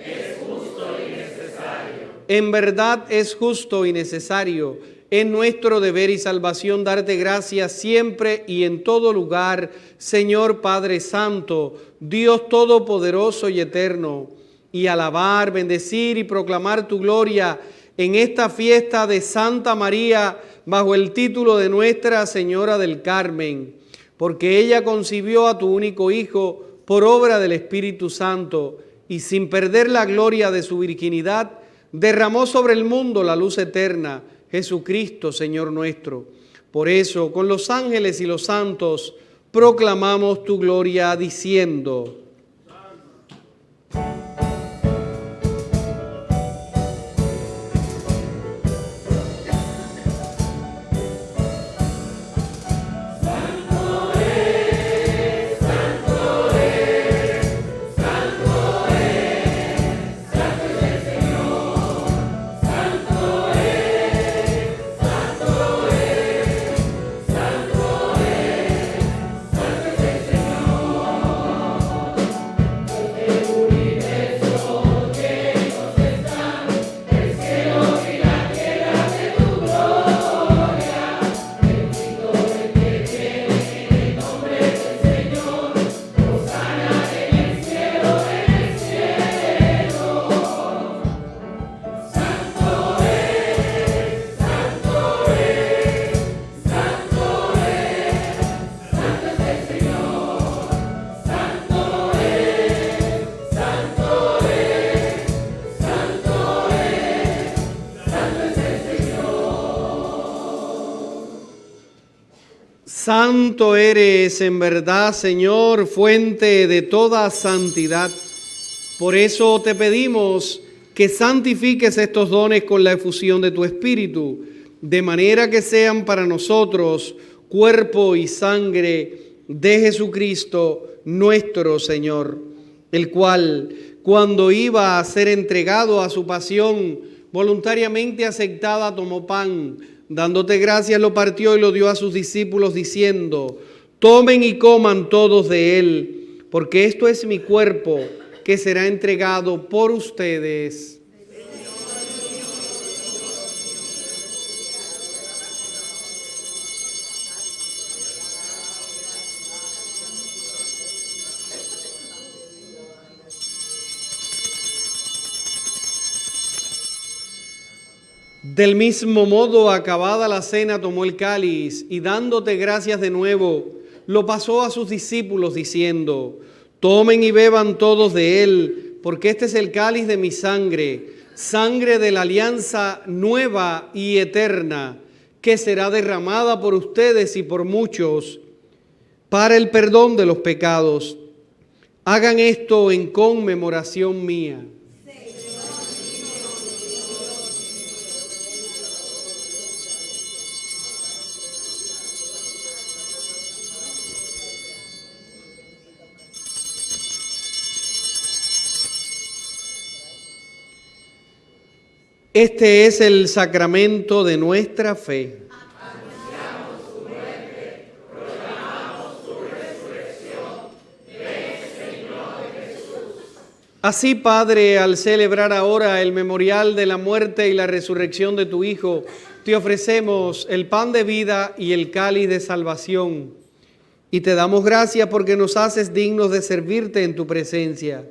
En verdad es justo y necesario, es nuestro deber y salvación darte gracias siempre y en todo lugar, Señor Padre Santo, Dios Todopoderoso y Eterno, y alabar, bendecir y proclamar tu gloria en esta fiesta de Santa María bajo el título de Nuestra Señora del Carmen, porque ella concibió a tu único Hijo por obra del Espíritu Santo y sin perder la gloria de su virginidad, derramó sobre el mundo la luz eterna, Jesucristo, Señor nuestro. Por eso, con los ángeles y los santos, proclamamos tu gloria diciendo: Santo eres en verdad, Señor, fuente de toda santidad. Por eso te pedimos que santifiques estos dones con la efusión de tu Espíritu, de manera que sean para nosotros cuerpo y sangre de Jesucristo nuestro Señor, el cual, cuando iba a ser entregado a su pasión, voluntariamente aceptada, tomó pan, dándote gracias, lo partió y lo dio a sus discípulos, diciendo: tomen y coman todos de él, porque esto es mi cuerpo, que será entregado por ustedes. Del mismo modo, acabada la cena, tomó el cáliz y dándote gracias de nuevo, lo pasó a sus discípulos diciendo: tomen y beban todos de él, porque este es el cáliz de mi sangre, sangre de la alianza nueva y eterna, que será derramada por ustedes y por muchos para el perdón de los pecados. Hagan esto en conmemoración mía. Este es el sacramento de nuestra fe. Anunciamos su muerte, proclamamos su resurrección. Ven, Señor Jesús. Así, Padre, al celebrar ahora el memorial de la muerte y la resurrección de tu Hijo, te ofrecemos el pan de vida y el cáliz de salvación. Y te damos gracias porque nos haces dignos de servirte en tu presencia.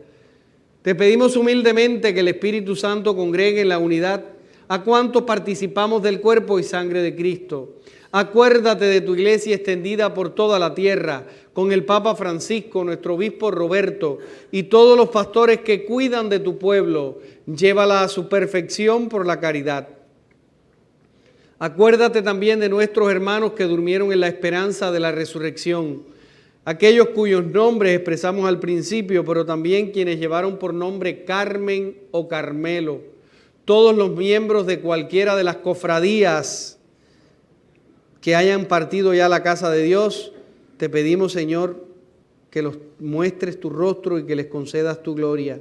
Te pedimos humildemente que el Espíritu Santo congregue en la unidad a cuantos participamos del cuerpo y sangre de Cristo. Acuérdate de tu iglesia extendida por toda la tierra, con el Papa Francisco, nuestro obispo Roberto y todos los pastores que cuidan de tu pueblo. Llévala a su perfección por la caridad. Acuérdate también de nuestros hermanos que durmieron en la esperanza de la resurrección, aquellos cuyos nombres expresamos al principio, pero también quienes llevaron por nombre Carmen o Carmelo, todos los miembros de cualquiera de las cofradías que hayan partido ya a la casa de Dios. Te pedimos, Señor, que los muestres tu rostro y que les concedas tu gloria.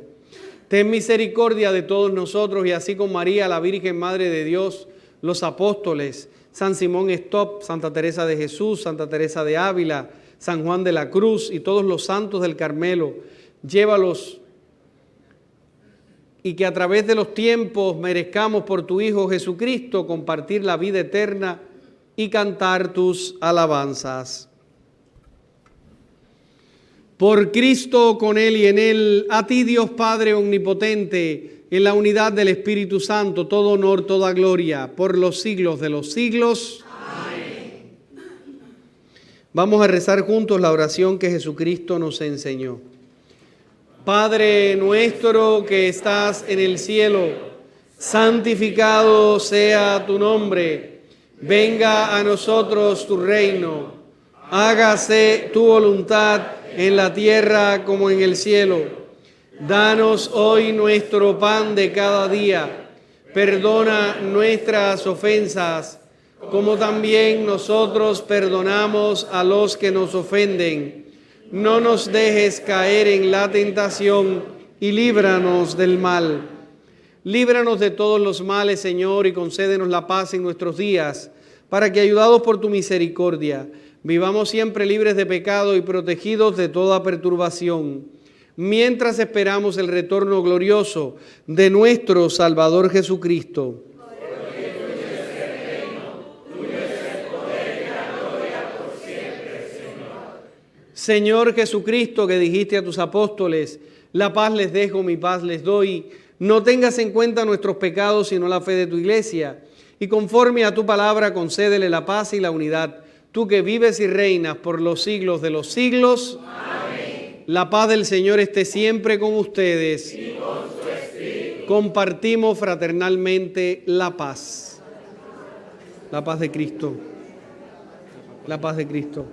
Ten misericordia de todos nosotros y así con María, la Virgen Madre de Dios, los apóstoles, San Simón Estop, Santa Teresa de Jesús, Santa Teresa de Ávila, San Juan de la Cruz y todos los santos del Carmelo, llévalos y que a través de los tiempos merezcamos por tu Hijo Jesucristo compartir la vida eterna y cantar tus alabanzas. Por Cristo, con Él y en Él, a ti Dios Padre Omnipotente, en la unidad del Espíritu Santo, todo honor, toda gloria, por los siglos de los siglos. Amén. Vamos a rezar juntos la oración que Jesucristo nos enseñó. Padre nuestro que estás en el cielo, santificado sea tu nombre. Venga a nosotros tu reino. Hágase tu voluntad en la tierra como en el cielo. Danos hoy nuestro pan de cada día. Perdona nuestras ofensas, como también nosotros perdonamos a los que nos ofenden. No nos dejes caer en la tentación y líbranos del mal. Líbranos de todos los males, Señor, y concédenos la paz en nuestros días, para que, ayudados por tu misericordia, vivamos siempre libres de pecado y protegidos de toda perturbación, mientras esperamos el retorno glorioso de nuestro Salvador Jesucristo. Señor Jesucristo, que dijiste a tus apóstoles, la paz les dejo, mi paz les doy, no tengas en cuenta nuestros pecados, sino la fe de tu iglesia, y conforme a tu palabra concédele la paz y la unidad, tú que vives y reinas por los siglos de los siglos. Amén. La paz del Señor esté siempre con ustedes. Y con su espíritu. Compartimos fraternalmente la paz. La paz de Cristo. La paz de Cristo.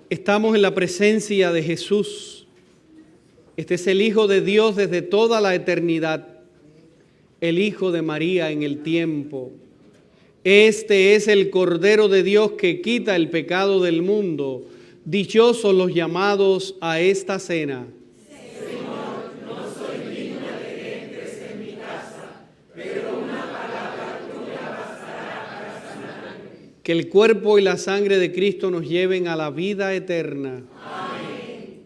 Estamos en la presencia de Jesús. Este es el Hijo de Dios desde toda la eternidad, el Hijo de María en el tiempo. Este es el Cordero de Dios que quita el pecado del mundo. Dichosos los llamados a esta cena. Señor, no soy digna de que entres en mi casa, pero una palabra tuya bastará para sanarme. Que el cuerpo y la sangre de Cristo nos lleven a la vida eterna. Amén.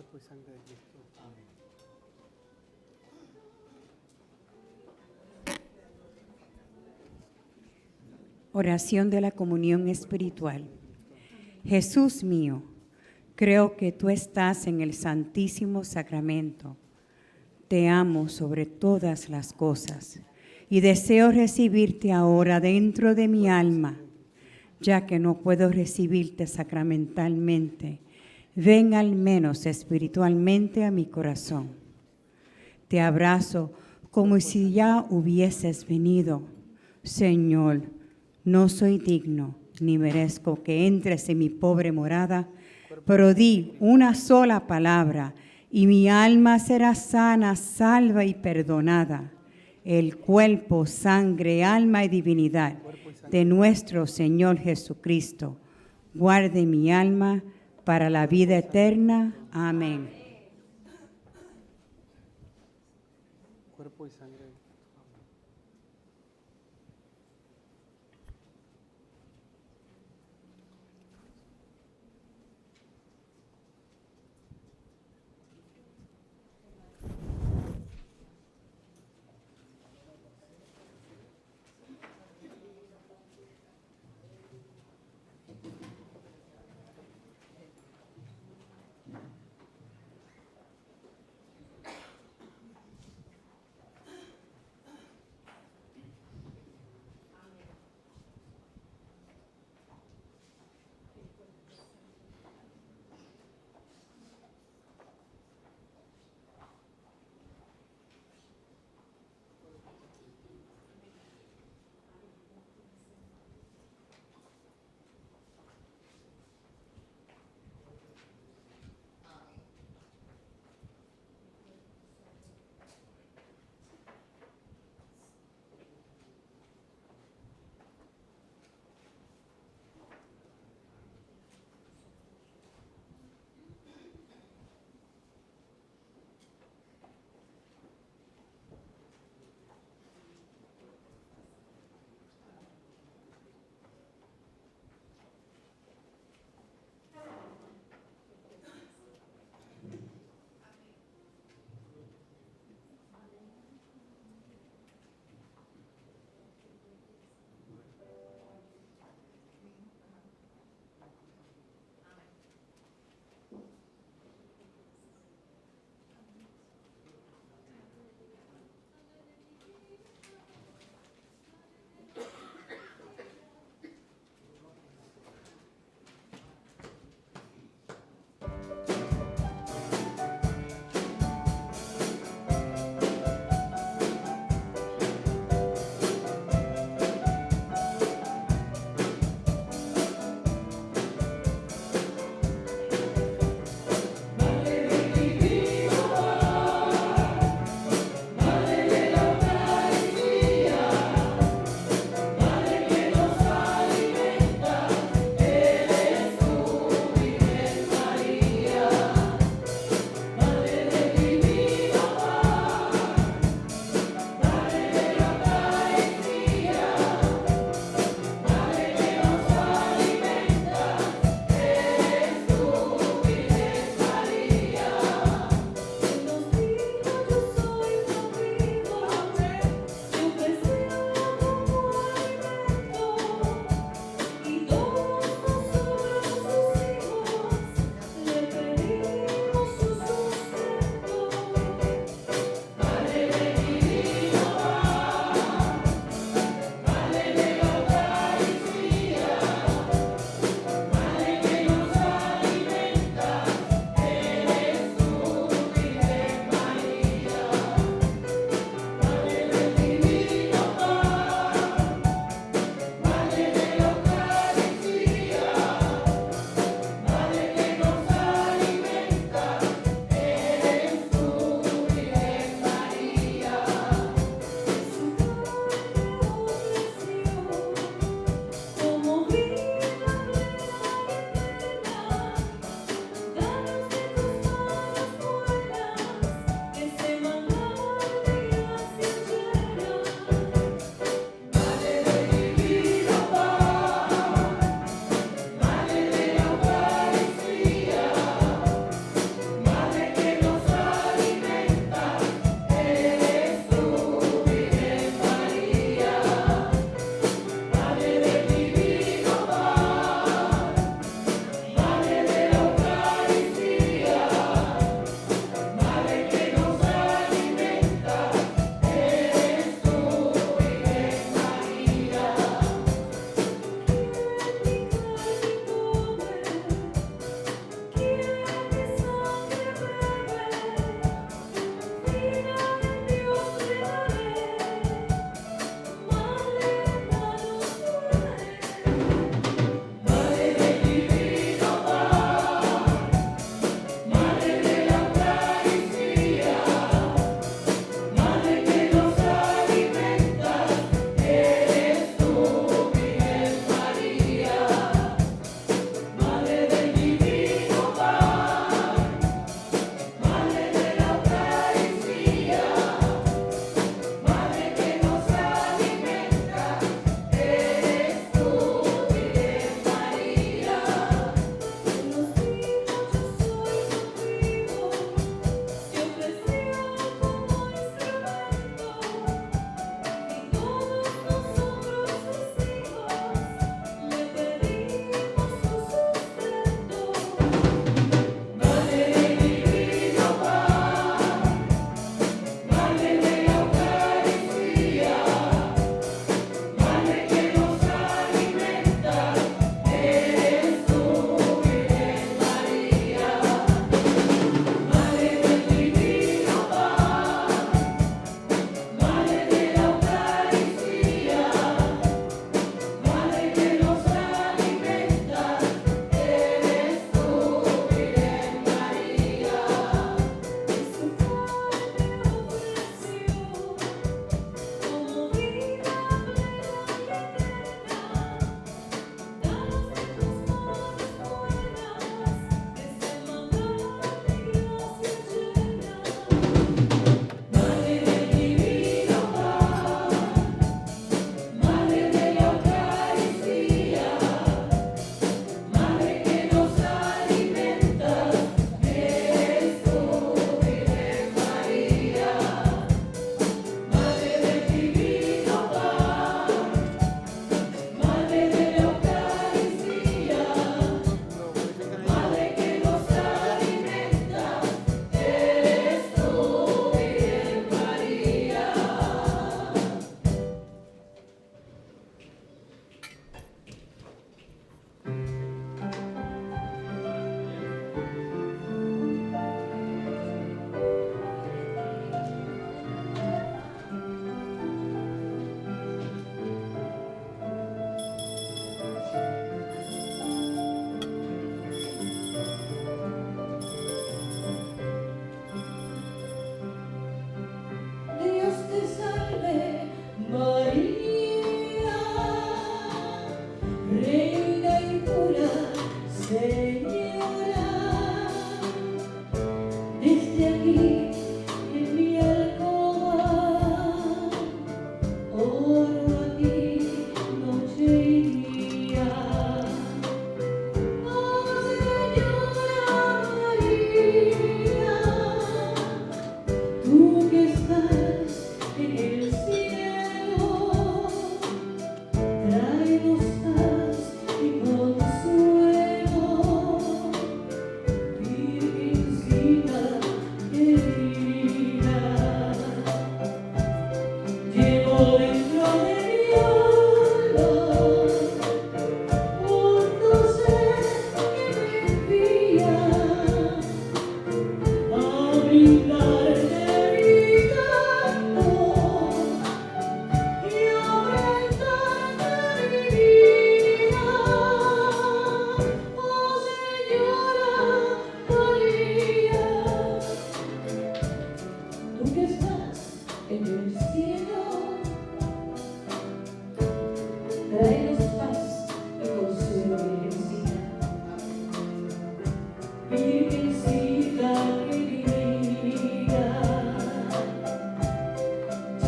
Cuerpo y sangre de Cristo. Amén. Oración de la comunión espiritual. Jesús mío, creo que tú estás en el Santísimo Sacramento. Te amo sobre todas las cosas y deseo recibirte ahora dentro de mi alma. Ya que no puedo recibirte sacramentalmente, ven al menos espiritualmente a mi corazón. Te abrazo como si ya hubieses venido. Señor, no soy digno ni merezco que entres en mi pobre morada, pero di una sola palabra y mi alma será sana, salva y perdonada. El cuerpo, sangre, alma y divinidad de nuestro Señor Jesucristo guarde mi alma para la vida eterna. Amén. Cuerpo y sangre.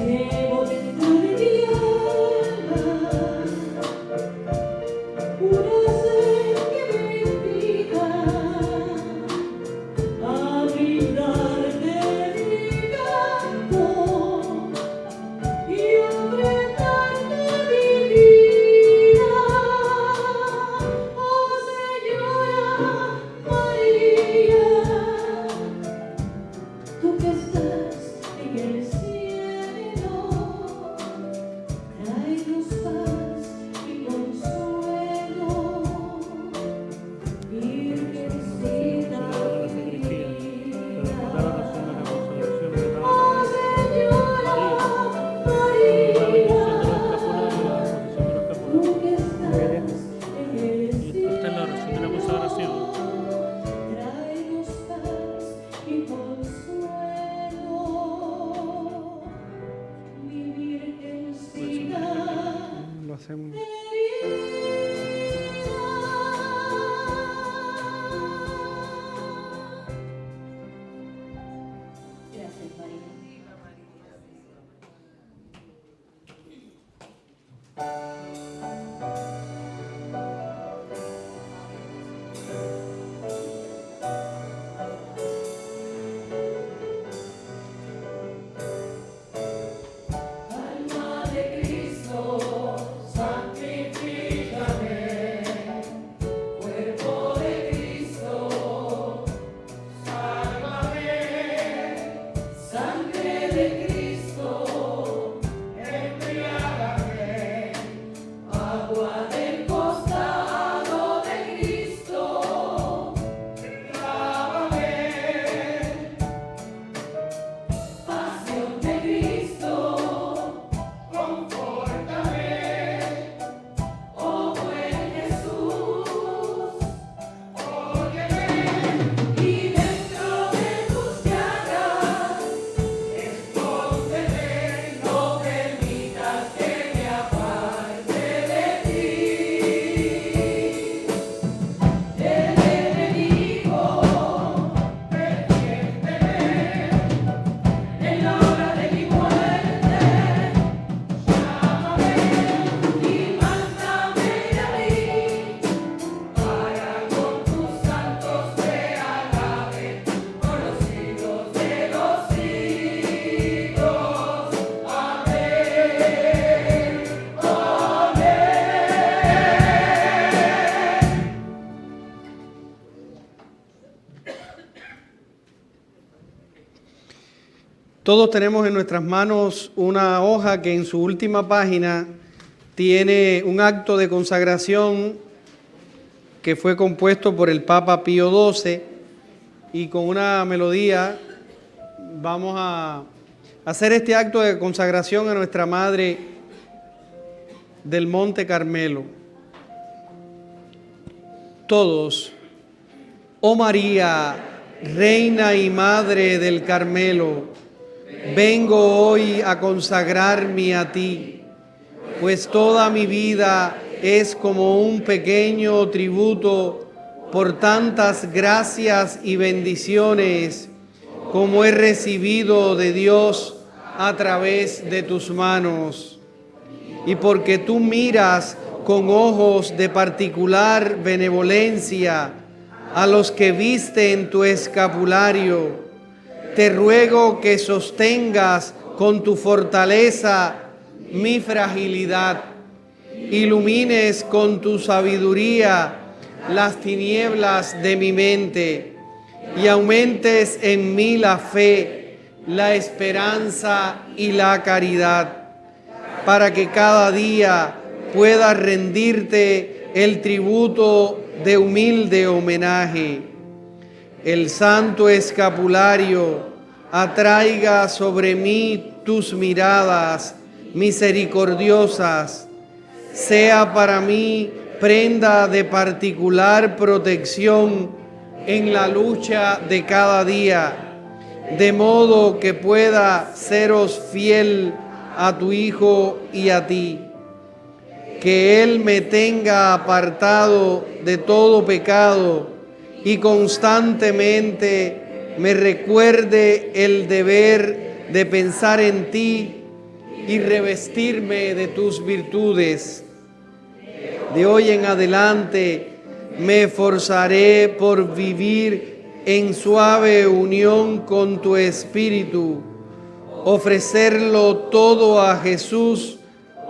Llevo dentro de mi alma una sed que me invita a brindarte mi canto y ofrendarte mi vida, oh Señora María, tú que estás en el cielo, tráenos paz y consuelo, Virgencita oh Señora María, tú que estás en el cielo, tráenos paz y consuelo, mi Virgencita Lo hacemos. Gracias, María. Alma de Cristo, santifícame. Cuerpo de Cristo, sálvame. Sangre de Cristo, embriágame. Agua del costado de Cristo, lávame. Pasión de Cristo, confórtame, oh buen Jesús, óyeme, y dentro de tus llagas, escóndeme, no permitas que me aparte de ti. El enemigo, defiéndeme. En la hora de mi muerte, llámame y mándame a mí, para con tus santos te alabe por los siglos de los siglos. Amén. Todos tenemos en nuestras manos una hoja que en su última página tiene un acto de consagración que fue compuesto por el Papa Pío XII, y con una melodía vamos a hacer este acto de consagración a nuestra Madre del Monte Carmelo. Todos, oh María, Reina y Madre del Carmelo, vengo hoy a consagrarme a ti, pues toda mi vida es como un pequeño tributo por tantas gracias y bendiciones como he recibido de Dios a través de tus manos. Y porque tú miras con ojos de particular benevolencia a los que visten tu escapulario, te ruego que sostengas con tu fortaleza mi fragilidad, ilumines con tu sabiduría las tinieblas de mi mente y aumentes en mí la fe, la esperanza y la caridad, para que cada día pueda rendirte el tributo de humilde homenaje. El santo escapulario atraiga sobre mí tus miradas misericordiosas, sea para mí prenda de particular protección en la lucha de cada día, de modo que pueda seros fiel a tu Hijo y a ti. Que Él me tenga apartado de todo pecado y constantemente me recuerde el deber de pensar en ti y revestirme de tus virtudes. De hoy en adelante me esforzaré por vivir en suave unión con tu Espíritu, ofrecerlo todo a Jesús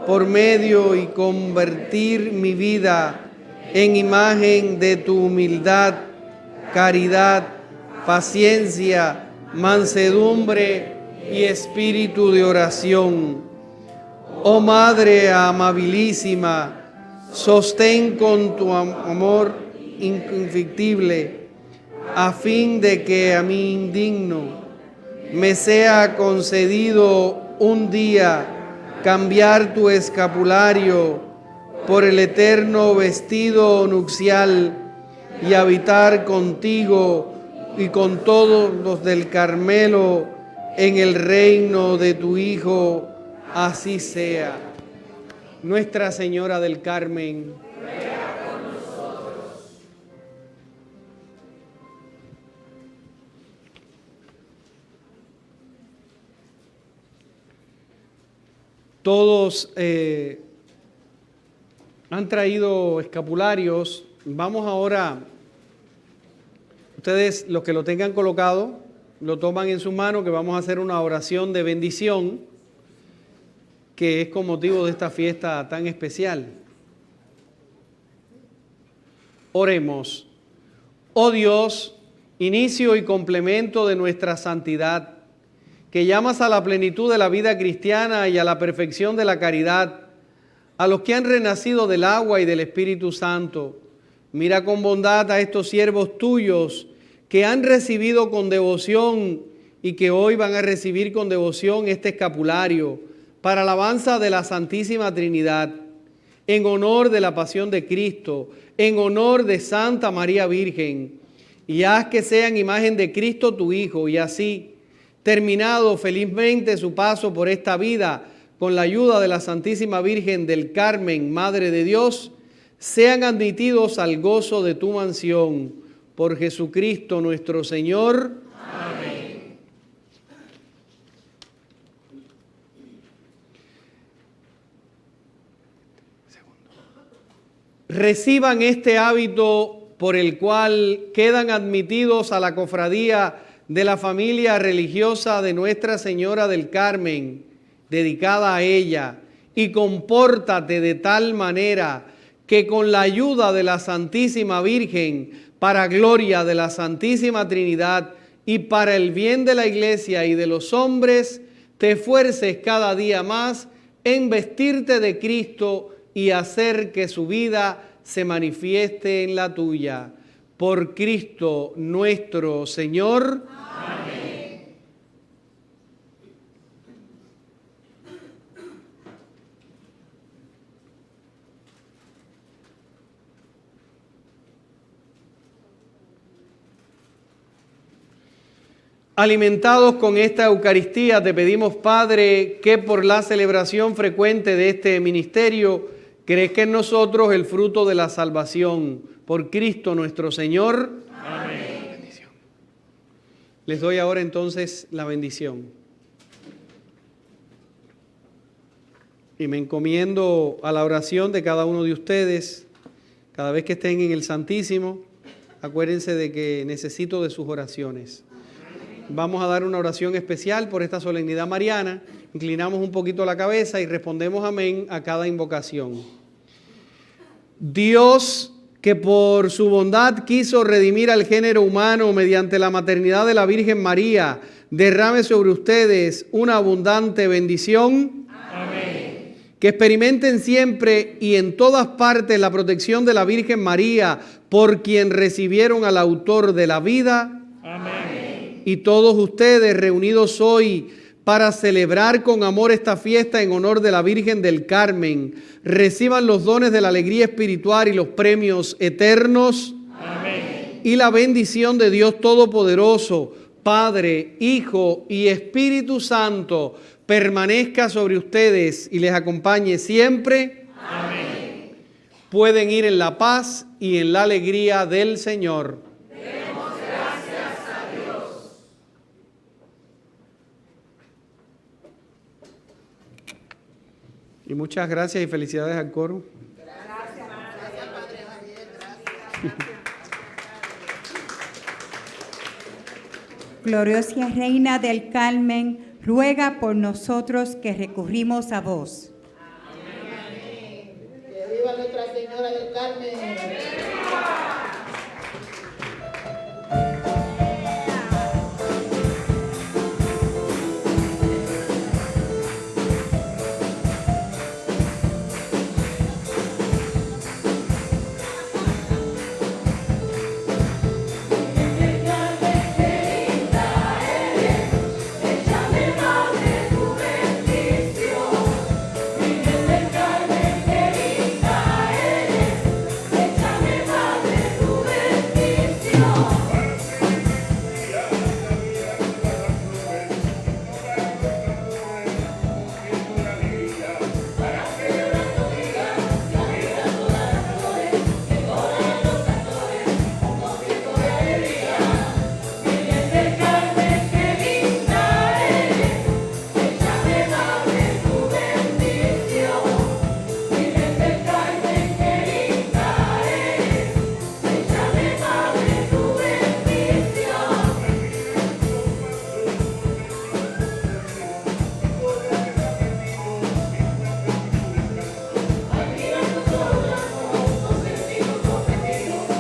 por medio y convertir mi vida en imagen de tu humildad, caridad, paciencia, mansedumbre y espíritu de oración. Oh Madre amabilísima, sostén con tu amor inconflictible, a fin de que a mí indigno me sea concedido un día cambiar tu escapulario por el eterno vestido nupcial y habitar contigo y con todos los del Carmelo en el reino de tu Hijo, así sea. Nuestra Señora del Carmen, ruega por nosotros. todos han traído escapularios. Vamos ahora, ustedes los que lo tengan colocado, lo toman en su mano, que vamos a hacer una oración de bendición, que es con motivo de esta fiesta tan especial. Oremos. Oh Dios, inicio y complemento de nuestra santidad, que llamas a la plenitud de la vida cristiana y a la perfección de la caridad, a los que han renacido del agua y del Espíritu Santo. Mira con bondad a estos siervos tuyos que han recibido con devoción y que hoy van a recibir con devoción este escapulario para alabanza de la Santísima Trinidad, en honor de la pasión de Cristo, en honor de Santa María Virgen, y haz que sean imagen de Cristo tu Hijo, y así, terminado felizmente su paso por esta vida, con la ayuda de la Santísima Virgen del Carmen, Madre de Dios, sean admitidos al gozo de tu mansión. Por Jesucristo nuestro Señor. Amén. Reciban este hábito por el cual quedan admitidos a la cofradía de la familia religiosa de Nuestra Señora del Carmen, dedicada a ella, y compórtate de tal manera que con la ayuda de la Santísima Virgen, para gloria de la Santísima Trinidad y para el bien de la Iglesia y de los hombres, te esfuerces cada día más en vestirte de Cristo y hacer que su vida se manifieste en la tuya. Por Cristo nuestro Señor. Amén. Alimentados con esta Eucaristía, te pedimos, Padre, que por la celebración frecuente de este ministerio, crezca en nosotros el fruto de la salvación. Por Cristo nuestro Señor. Amén. Bendición. Les doy ahora entonces la bendición. Y me encomiendo a la oración de cada uno de ustedes. Cada vez que estén en el Santísimo, acuérdense de que necesito de sus oraciones. Vamos a dar una oración especial por esta solemnidad mariana. Inclinamos un poquito la cabeza y respondemos amén a cada invocación. Dios, que por su bondad quiso redimir al género humano mediante la maternidad de la Virgen María, derrame sobre ustedes una abundante bendición. Amén. Que experimenten siempre y en todas partes la protección de la Virgen María, por quien recibieron al autor de la vida. Amén. Y todos ustedes reunidos hoy para celebrar con amor esta fiesta en honor de la Virgen del Carmen, reciban los dones de la alegría espiritual y los premios eternos. Amén. Y la bendición de Dios Todopoderoso, Padre, Hijo y Espíritu Santo, permanezca sobre ustedes y les acompañe siempre. Amén. Pueden ir en la paz y en la alegría del Señor. Y muchas gracias y felicidades al coro. Gloriosa Reina del Carmen, ruega por nosotros que recurrimos a vos. Que viva Nuestra Señora del Carmen.